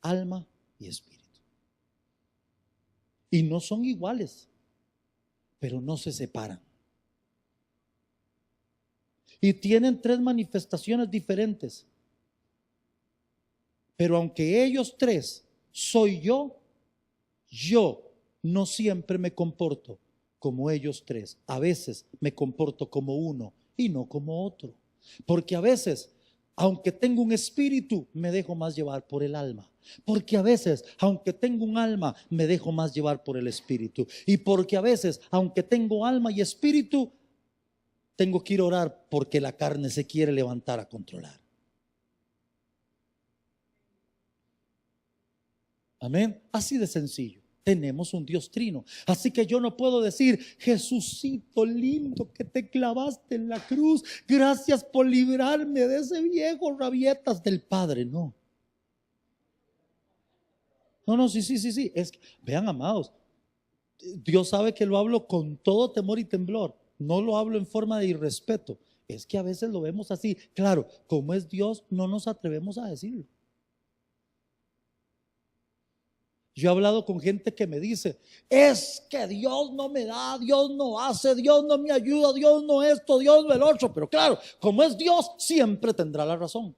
Speaker 1: alma y espíritu. Y no son iguales, pero no se separan. Y tienen 3 manifestaciones diferentes. Pero aunque ellos 3 soy yo no siempre me comporto como ellos 3. A veces me comporto como uno y no como otro. Porque a veces, aunque tengo un espíritu, me dejo más llevar por el alma. Porque a veces, aunque tengo un alma, me dejo más llevar por el espíritu. Y porque a veces, aunque tengo alma y espíritu, tengo que ir a orar porque la carne se quiere levantar a controlar. Amén. Así de sencillo. Tenemos un Dios trino. Así que yo no puedo decir: Jesucito lindo que te clavaste en la cruz, gracias por librarme de ese viejo rabietas del Padre. No. No, sí. Es que, vean, amados, Dios sabe que lo hablo con todo temor y temblor. No lo hablo en forma de irrespeto. Es que a veces lo vemos así. Claro, como es Dios, no nos atrevemos a decirlo. Yo he hablado con gente que me dice: es que Dios no me da, Dios no hace, Dios no me ayuda, Dios no esto, Dios no el otro. Pero claro, como es Dios, siempre tendrá la razón.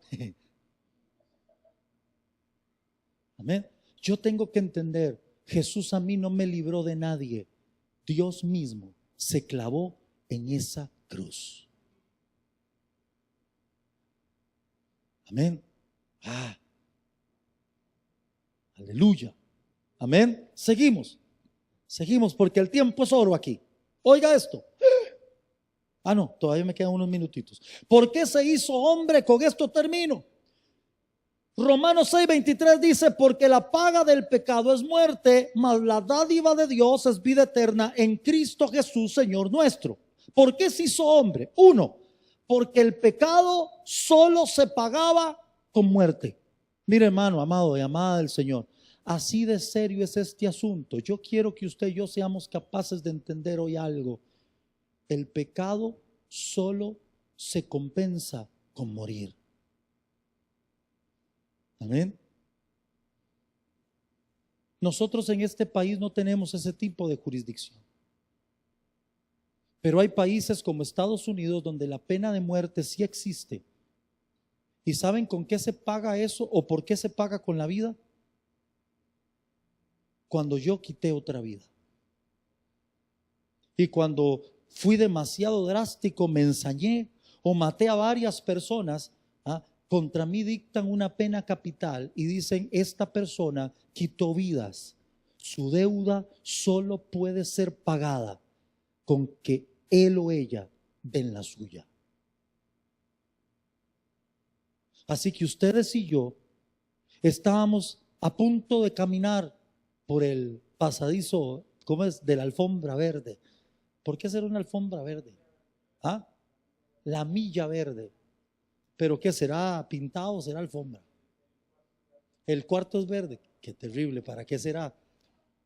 Speaker 1: Amén. Yo tengo que entender, Jesús a mí no me libró de nadie. Dios mismo se clavó en esa cruz. Amén. Aleluya. Amén. Seguimos porque el tiempo es oro aquí. Oiga esto. No, todavía me quedan unos minutitos. ¿Por qué se hizo hombre? Con esto termino. Romanos 6:23 dice: porque la paga del pecado es muerte, mas la dádiva de Dios es vida eterna en Cristo Jesús, Señor nuestro. ¿Por qué se hizo hombre? Uno, porque el pecado solo se pagaba con muerte. Mire, hermano, amado y amada del Señor, así de serio es este asunto. Yo quiero que usted y yo seamos capaces de entender hoy algo. El pecado solo se compensa con morir. Amén. Nosotros en este país no tenemos ese tipo de jurisdicción. Pero hay países como Estados Unidos donde la pena de muerte sí existe. ¿Y saben con qué se paga eso o por qué se paga con la vida? Cuando yo quité otra vida. Y cuando fui demasiado drástico, me ensañé o maté a varias personas, contra mí dictan una pena capital y dicen: esta persona quitó vidas. Su deuda solo puede ser pagada con que él o ella den la suya. Así que ustedes y yo estábamos a punto de caminar por el pasadizo, ¿cómo es? De la alfombra verde. ¿Por qué será una alfombra verde? La milla verde. ¿Pero qué será? ¿Pintado o será alfombra? El cuarto es verde. Qué terrible. ¿Para qué será?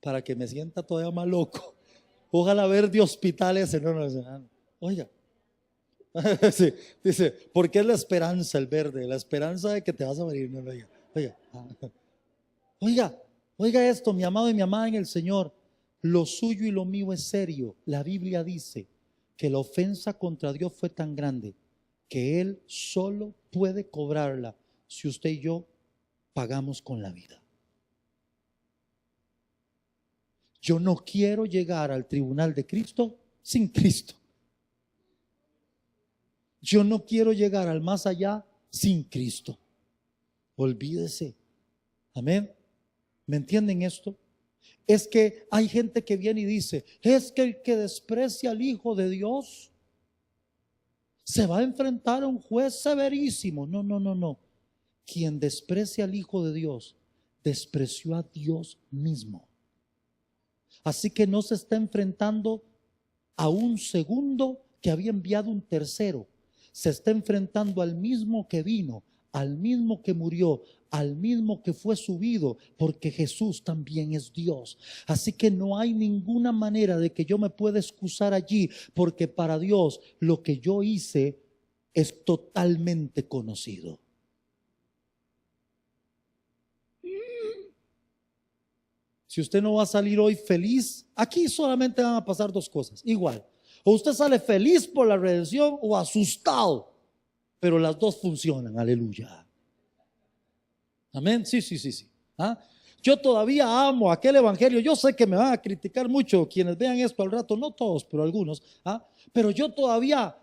Speaker 1: Para que me sienta todavía más loco. Ojalá verde hospital ese. No. Oiga. Sí, dice, porque es la esperanza el verde. La esperanza de que te vas a morir. No, oiga esto, mi amado y mi amada en el Señor. Lo suyo y lo mío es serio. La Biblia dice que la ofensa contra Dios fue tan grande que Él solo puede cobrarla si usted y yo pagamos con la vida. Yo no quiero llegar al tribunal de Cristo sin Cristo. Yo no quiero llegar al más allá sin Cristo. Olvídese. Amén. ¿Me entienden esto? Es que hay gente que viene y dice: es que el que desprecia al Hijo de Dios se va a enfrentar a un juez severísimo. No. Quien desprecia al Hijo de Dios, despreció a Dios mismo. Así que no se está enfrentando a un segundo que había enviado un tercero. Se está enfrentando al mismo que vino, al mismo que murió, al mismo que fue subido, porque Jesús también es Dios. Así que no hay ninguna manera de que yo me pueda excusar allí, porque para Dios lo que yo hice es totalmente conocido. Si usted no va a salir hoy feliz, aquí solamente van a pasar dos cosas, igual. O usted sale feliz por la redención o asustado, pero las dos funcionan, aleluya. Amén, sí. Yo todavía amo aquel evangelio. Yo sé que me van a criticar mucho quienes vean esto al rato, no todos, pero algunos. Pero yo todavía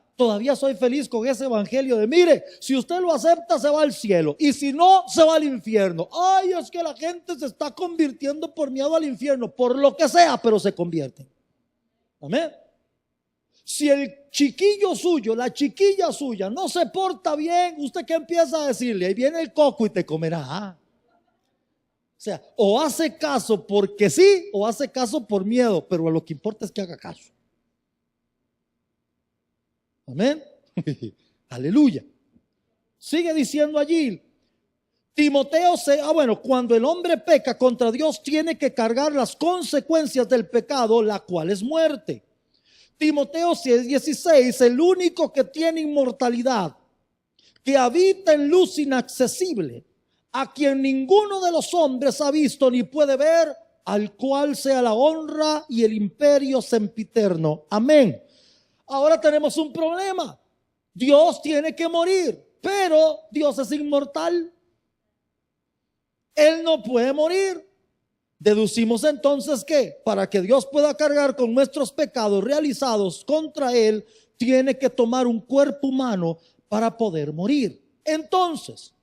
Speaker 1: soy feliz con ese evangelio de: mire, si usted lo acepta se va al cielo y si no se va al infierno. Ay, es que la gente se está convirtiendo por miedo al infierno, por lo que sea, pero se convierten. Amén. Si el chiquillo suyo, la chiquilla suya no se porta bien, ¿usted qué empieza a decirle? Ahí viene el coco y te comerá. O sea, o hace caso porque sí, o hace caso por miedo, pero lo que importa es que haga caso. Amén. Aleluya. Sigue diciendo allí, Timoteo bueno, cuando el hombre peca contra Dios, tiene que cargar las consecuencias del pecado, la cual es muerte. Timoteo 6:16, el único que tiene inmortalidad, que habita en luz inaccesible, a quien ninguno de los hombres ha visto ni puede ver, al cual sea la honra y el imperio sempiterno. Amén. Ahora tenemos un problema. Dios tiene que morir, pero Dios es inmortal. Él no puede morir. Deducimos entonces que para que Dios pueda cargar con nuestros pecados realizados contra Él, tiene que tomar un cuerpo humano para poder morir. Entonces,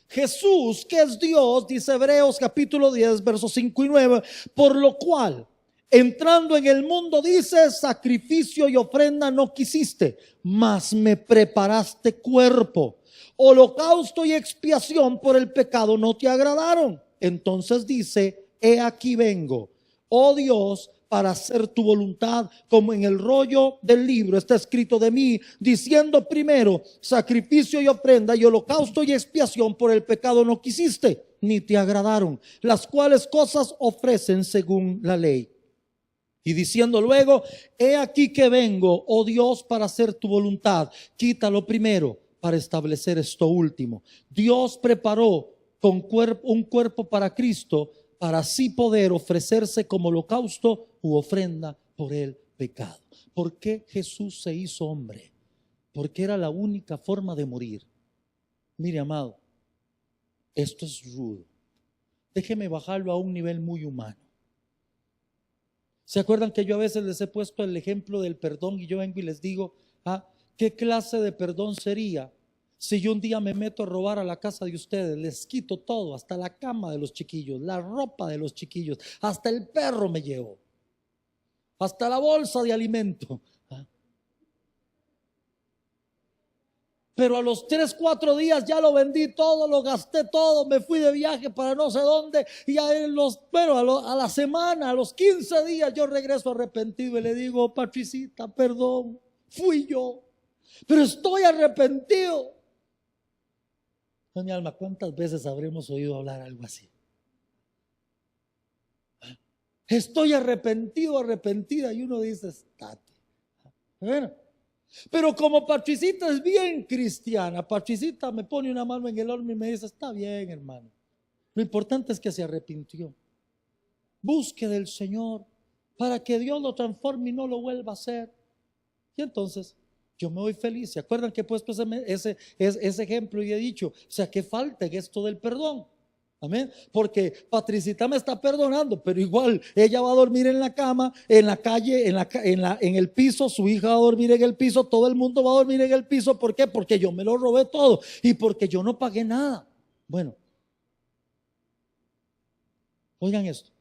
Speaker 1: Jesús, que es Dios, dice Hebreos capítulo 10, versos 5 y 9, por lo cual, entrando en el mundo, dice, sacrificio y ofrenda no quisiste, mas me preparaste cuerpo. Holocausto y expiación por el pecado no te agradaron. Entonces dice, he aquí vengo, oh Dios, para hacer tu voluntad, como en el rollo del libro está escrito de mí, diciendo primero, sacrificio y ofrenda y holocausto y expiación por el pecado no quisiste, ni te agradaron, las cuales cosas ofrecen según la ley. Y diciendo luego, he aquí que vengo, oh Dios, para hacer tu voluntad. Quítalo primero para establecer esto último. Dios preparó con un cuerpo para Cristo, para así poder ofrecerse como holocausto u ofrenda por el pecado. ¿Por qué Jesús se hizo hombre? Porque era la única forma de morir. Mire, amado, esto es rudo. Déjeme bajarlo a un nivel muy humano. ¿Se acuerdan que yo a veces les he puesto el ejemplo del perdón y yo vengo y les digo, ¿qué clase de perdón sería si yo un día me meto a robar a la casa de ustedes, les quito todo, hasta la cama de los chiquillos, la ropa de los chiquillos, hasta el perro me llevo, hasta la bolsa de alimento? Pero a los 3, 4 días ya lo vendí todo, lo gasté todo, me fui de viaje para no sé dónde, y a la semana, a los 15 días yo regreso arrepentido y le digo, Patricita, perdón, fui yo, pero estoy arrepentido. Mi alma, ¿cuántas veces habremos oído hablar algo así? Estoy arrepentido, arrepentida, y uno dice, estate. Bueno, pero como Patricita es bien cristiana, Patricita me pone una mano en el horno y me dice, está bien, hermano. Lo importante es que se arrepintió. Busque del Señor para que Dios lo transforme y no lo vuelva a hacer. Y entonces yo me voy feliz. ¿Se acuerdan que he puesto ese ejemplo y he dicho, o sea, que falta en esto del perdón? Amén. Porque Patricita me está perdonando, pero igual ella va a dormir en la cama, en la calle, en el piso. Su hija va a dormir en el piso. Todo el mundo va a dormir en el piso. ¿Por qué? Porque yo me lo robé todo y porque yo no pagué nada. Bueno, oigan esto.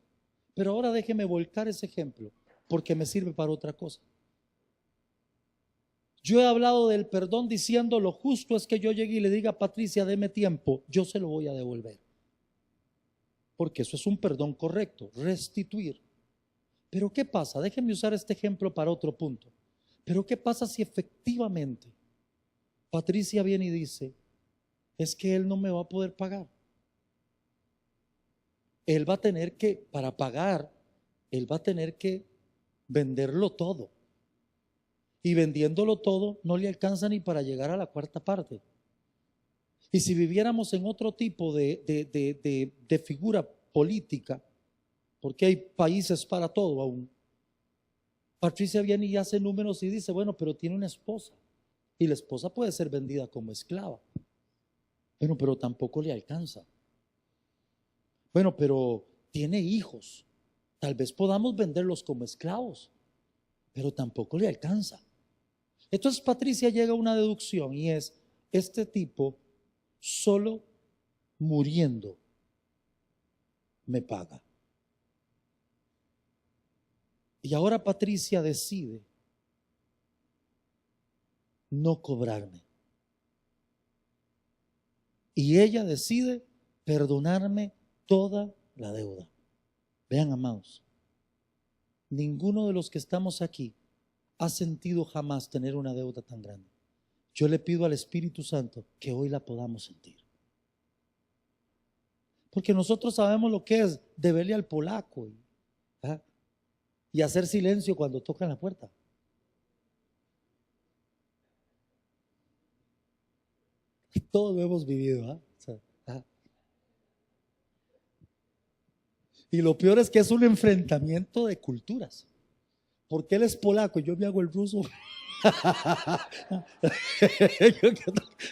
Speaker 1: Pero ahora déjeme volcar ese ejemplo porque me sirve para otra cosa. Yo he hablado del perdón diciendo, lo justo es que yo llegue y le diga, Patricia, deme tiempo, yo se lo voy a devolver. Porque eso es un perdón correcto, restituir. Pero ¿qué pasa? Déjenme usar este ejemplo para otro punto. Pero ¿qué pasa si efectivamente Patricia viene y dice, es que él no me va a poder pagar? Él va a tener que, para pagar, él va a tener que venderlo todo. Y vendiéndolo todo no le alcanza ni para llegar a la cuarta parte. Y si viviéramos en otro tipo de figura política, porque hay países para todo aún, Patricia viene y hace números y dice, bueno, pero tiene una esposa y la esposa puede ser vendida como esclava. Bueno, pero tampoco le alcanza. Bueno, pero tiene hijos, tal vez podamos venderlos como esclavos, pero tampoco le alcanza. Entonces Patricia llega a una deducción y es, este tipo solo muriendo me paga. Y ahora Patricia decide no cobrarme. Y ella decide perdonarme toda la deuda. Vean, amados, ninguno de los que estamos aquí ha sentido jamás tener una deuda tan grande. Yo le pido al Espíritu Santo que hoy la podamos sentir. Porque nosotros sabemos lo que es deberle al polaco y hacer silencio cuando tocan la puerta. Y todos lo hemos vivido. Y lo peor es que es un enfrentamiento de culturas. Porque él es polaco y yo me hago el ruso.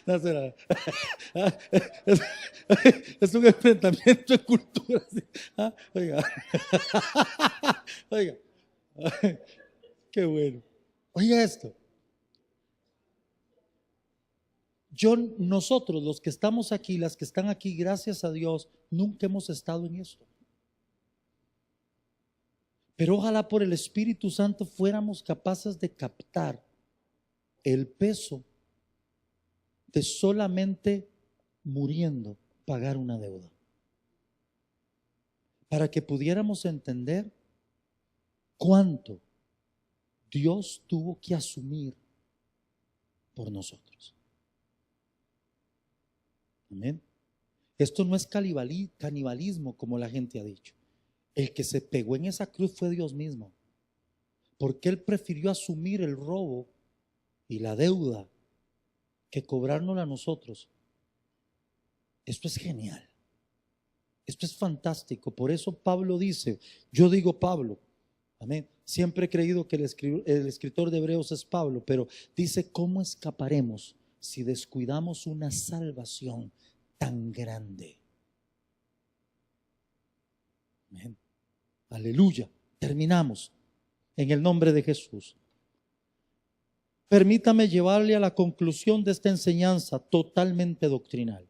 Speaker 1: No, será. Es un enfrentamiento de culturas. Oiga. Oiga. Qué bueno. Oiga esto. Nosotros, los que estamos aquí, las que están aquí, gracias a Dios, nunca hemos estado en esto. Pero ojalá por el Espíritu Santo fuéramos capaces de captar el peso de solamente muriendo pagar una deuda. Para que pudiéramos entender cuánto Dios tuvo que asumir por nosotros. Amén. Esto no es canibalismo como la gente ha dicho. El que se pegó en esa cruz fue Dios mismo, porque Él prefirió asumir el robo y la deuda que cobrárnosla a nosotros. Esto es genial. Esto es fantástico. Por eso Pablo dice, yo digo Pablo, amén. Siempre he creído que el escritor de Hebreos es Pablo, pero dice, ¿cómo escaparemos si descuidamos una salvación tan grande? Amén. Aleluya. Terminamos en el nombre de Jesús. Permítame llevarle a la conclusión de esta enseñanza totalmente doctrinal.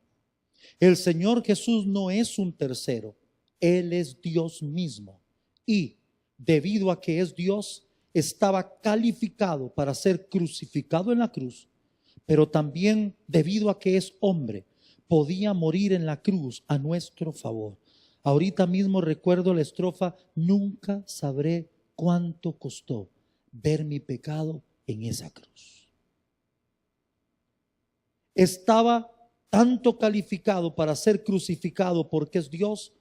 Speaker 1: El Señor Jesús no es un tercero, Él es Dios mismo. Y debido a que es Dios, estaba calificado para ser crucificado en la cruz, pero también debido a que es hombre, podía morir en la cruz a nuestro favor. Ahorita mismo recuerdo la estrofa, nunca sabré cuánto costó ver mi pecado en esa cruz. Estaba tanto calificado para ser crucificado porque es Dios,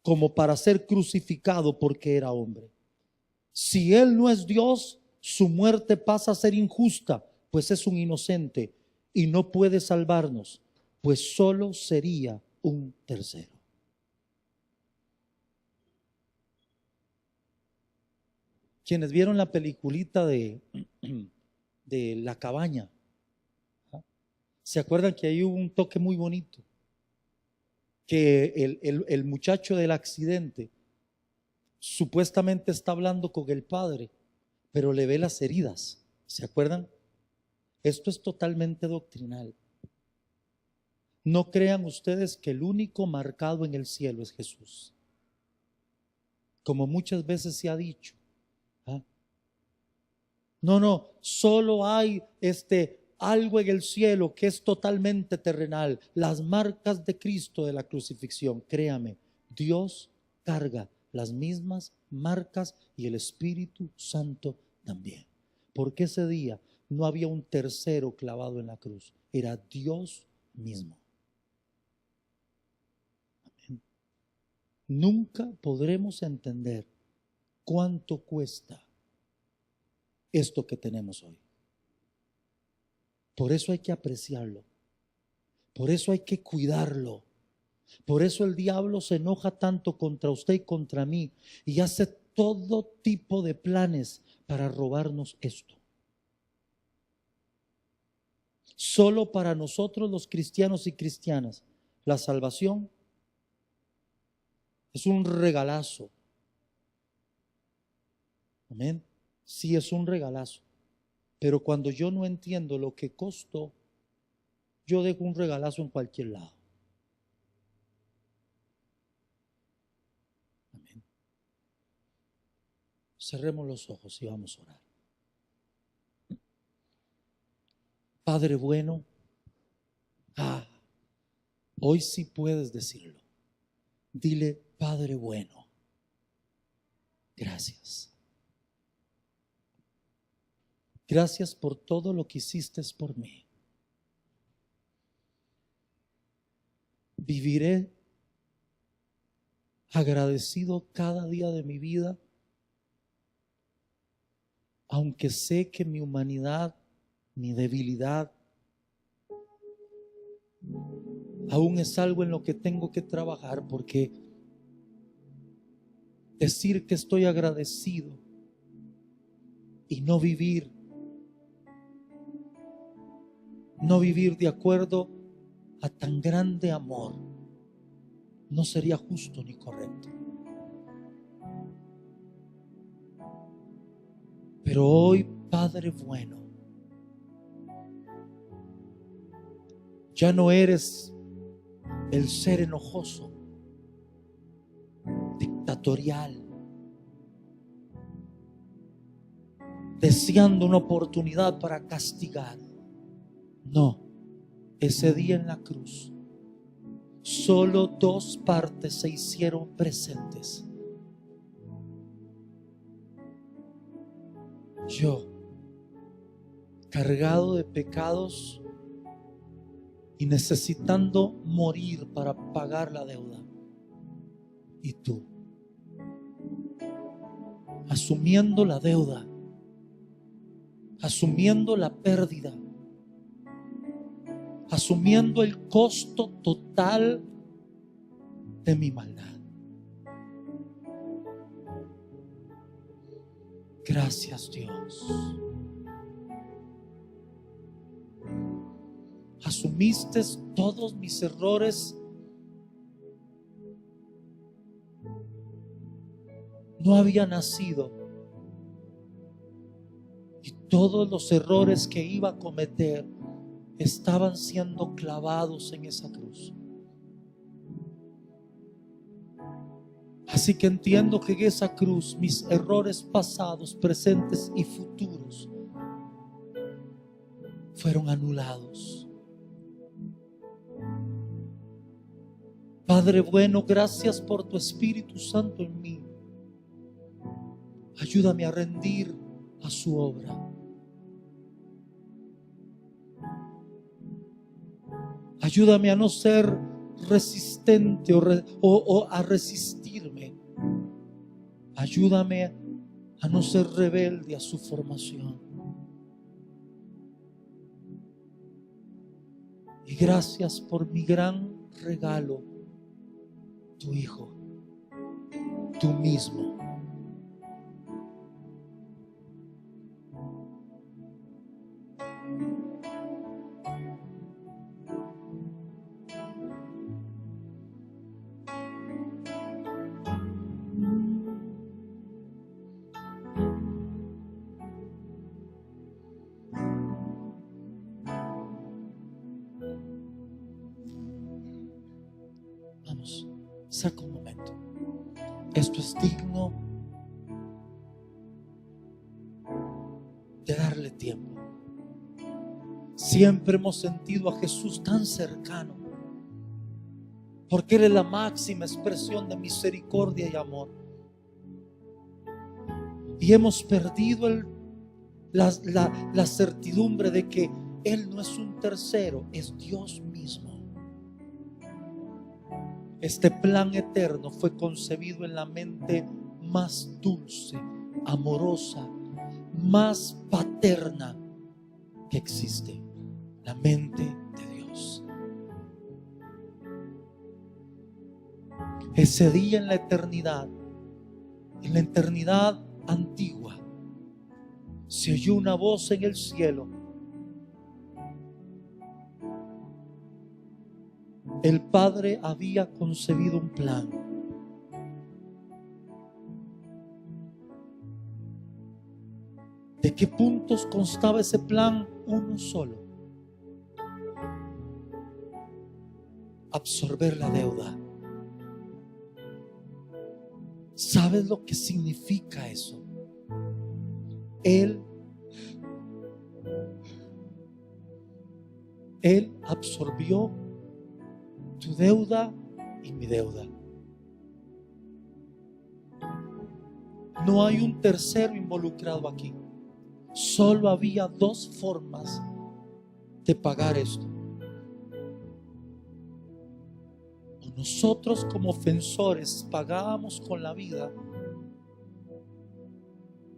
Speaker 1: como para ser crucificado porque era hombre. Si Él no es Dios, su muerte pasa a ser injusta, pues es un inocente y no puede salvarnos, pues solo sería un tercero. Quienes vieron la peliculita de La Cabaña, ¿se acuerdan que ahí hubo un toque muy bonito? Que el muchacho del accidente supuestamente está hablando con el padre, pero le ve las heridas. ¿Se acuerdan? Esto es totalmente doctrinal. No crean ustedes que el único marcado en el cielo es Jesús, como muchas veces se ha dicho. No, solo hay algo en el cielo que es totalmente terrenal, las marcas de Cristo de la crucifixión. Créame, Dios carga las mismas marcas y el Espíritu Santo también. Porque ese día no había un tercero clavado en la cruz, era Dios mismo. Amén. Nunca podremos entender cuánto cuesta esto que tenemos hoy. Por eso hay que apreciarlo. Por eso hay que cuidarlo. Por eso el diablo se enoja tanto contra usted y contra mí y hace todo tipo de planes para robarnos esto. Solo para nosotros los cristianos y cristianas, la salvación es un regalazo. Amén. Sí, es un regalazo. Pero cuando yo no entiendo lo que costó, yo dejo un regalazo en cualquier lado. Amén. Cerremos los ojos y vamos a orar. Padre bueno, hoy sí puedes decirlo. Dile: Padre bueno, gracias. Gracias por todo lo que hiciste por mí. Viviré agradecido cada día de mi vida, aunque sé que mi humanidad, mi debilidad, aún es algo en lo que tengo que trabajar, porque decir que estoy agradecido y no vivir de acuerdo a tan grande amor, no sería justo ni correcto. Pero hoy, Padre bueno, ya no eres el ser enojoso, dictatorial, deseando una oportunidad para castigar. No, ese día en la cruz, solo dos partes se hicieron presentes. Yo, cargado de pecados y necesitando morir para pagar la deuda. Y tú, asumiendo la deuda, asumiendo la pérdida, asumiendo el costo total de mi maldad. Gracias, Dios. Asumiste todos mis errores. No había nacido, y todos los errores que iba a cometer estaban siendo clavados en esa cruz. Así que entiendo que en esa cruz mis errores pasados, presentes y futuros fueron anulados. Padre bueno, gracias por tu Espíritu Santo en mí. Ayúdame a rendir a su obra. Ayúdame a no ser resistente o a resistirme. Ayúdame a no ser rebelde a su formación. Y gracias por mi gran regalo, tu Hijo, tú mismo. Vamos, saca un momento. Esto es digno de darle tiempo. Siempre hemos sentido a Jesús tan cercano, porque Él es la máxima expresión de misericordia y amor. Y hemos perdido la certidumbre de que Él no es un tercero, es Dios mismo. Este plan eterno fue concebido en la mente más dulce, amorosa, más paterna que existe, la mente de Dios. Ese día en la eternidad antigua, se oyó una voz en el cielo. El Padre había concebido un plan. ¿De qué puntos constaba ese plan? Uno solo: absorber la deuda. ¿Sabes lo que significa eso? Él absorbió tu deuda y mi deuda. No hay un tercero involucrado aquí. Solo había dos formas de pagar esto. O nosotros como ofensores pagábamos con la vida,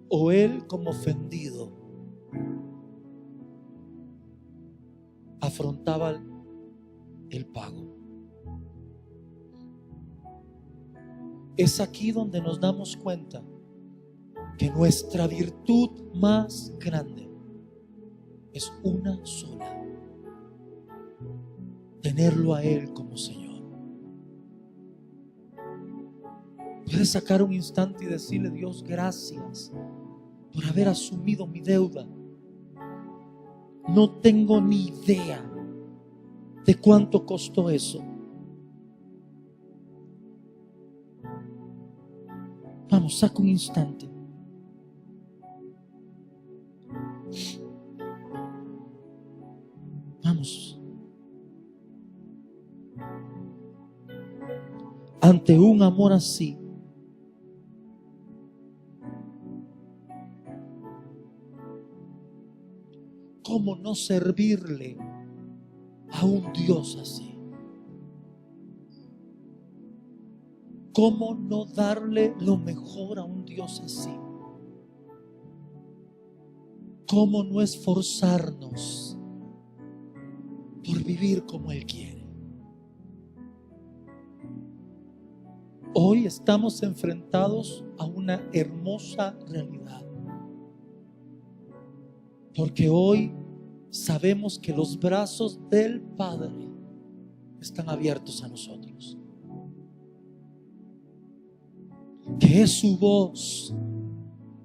Speaker 1: o él como ofendido afrontaba el pago. Es aquí donde nos damos cuenta que nuestra virtud más grande es una sola: tenerlo a Él como Señor. Puedes sacar un instante y decirle: Dios, gracias por haber asumido mi deuda. No tengo ni idea de cuánto costó eso. Vamos, saca un instante. Vamos. Ante un amor así, ¿cómo no servirle a un Dios así? ¿Cómo no darle lo mejor a un Dios así? ¿Cómo no esforzarnos por vivir como Él quiere? Hoy estamos enfrentados a una hermosa realidad, porque hoy sabemos que los brazos del Padre están abiertos a nosotros, que es su voz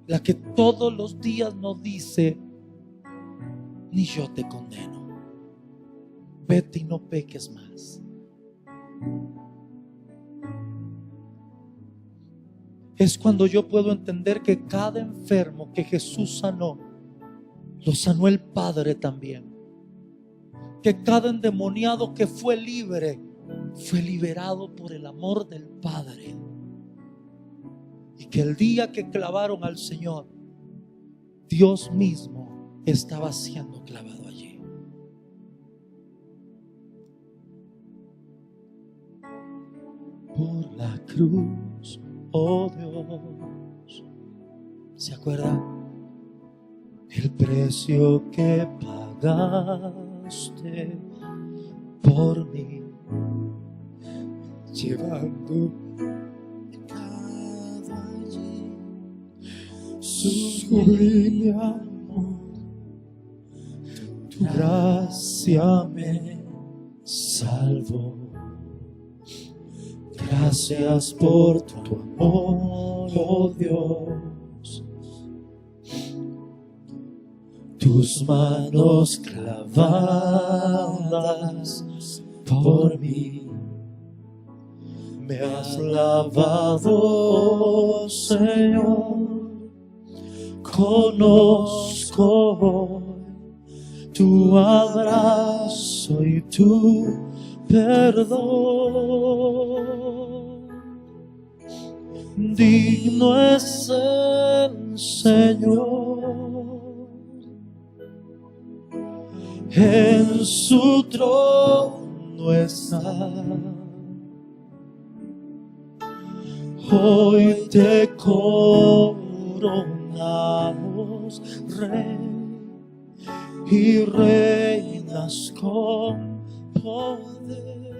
Speaker 1: la que todos los días nos dice: ni yo te condeno, vete y no peques más. Es cuando yo puedo entender que cada enfermo que Jesús sanó, lo sanó el Padre también. Que cada endemoniado que fue libre, fue liberado por el amor del Padre. Y que el día que clavaron al Señor, Dios mismo estaba siendo clavado allí. Por la cruz, oh Dios, ¿se acuerda? El precio que pagaste por mí, llevando pecado allí, sublime amor, tu gracia me salvó. Gracias por tu amor, oh Dios. Tus manos clavadas por mí, me has lavado, Señor. Conozco hoy tu abrazo y tu perdón. Digno es el Señor, en su trono está. Hoy te coronamos, Rey, y reinas con poder.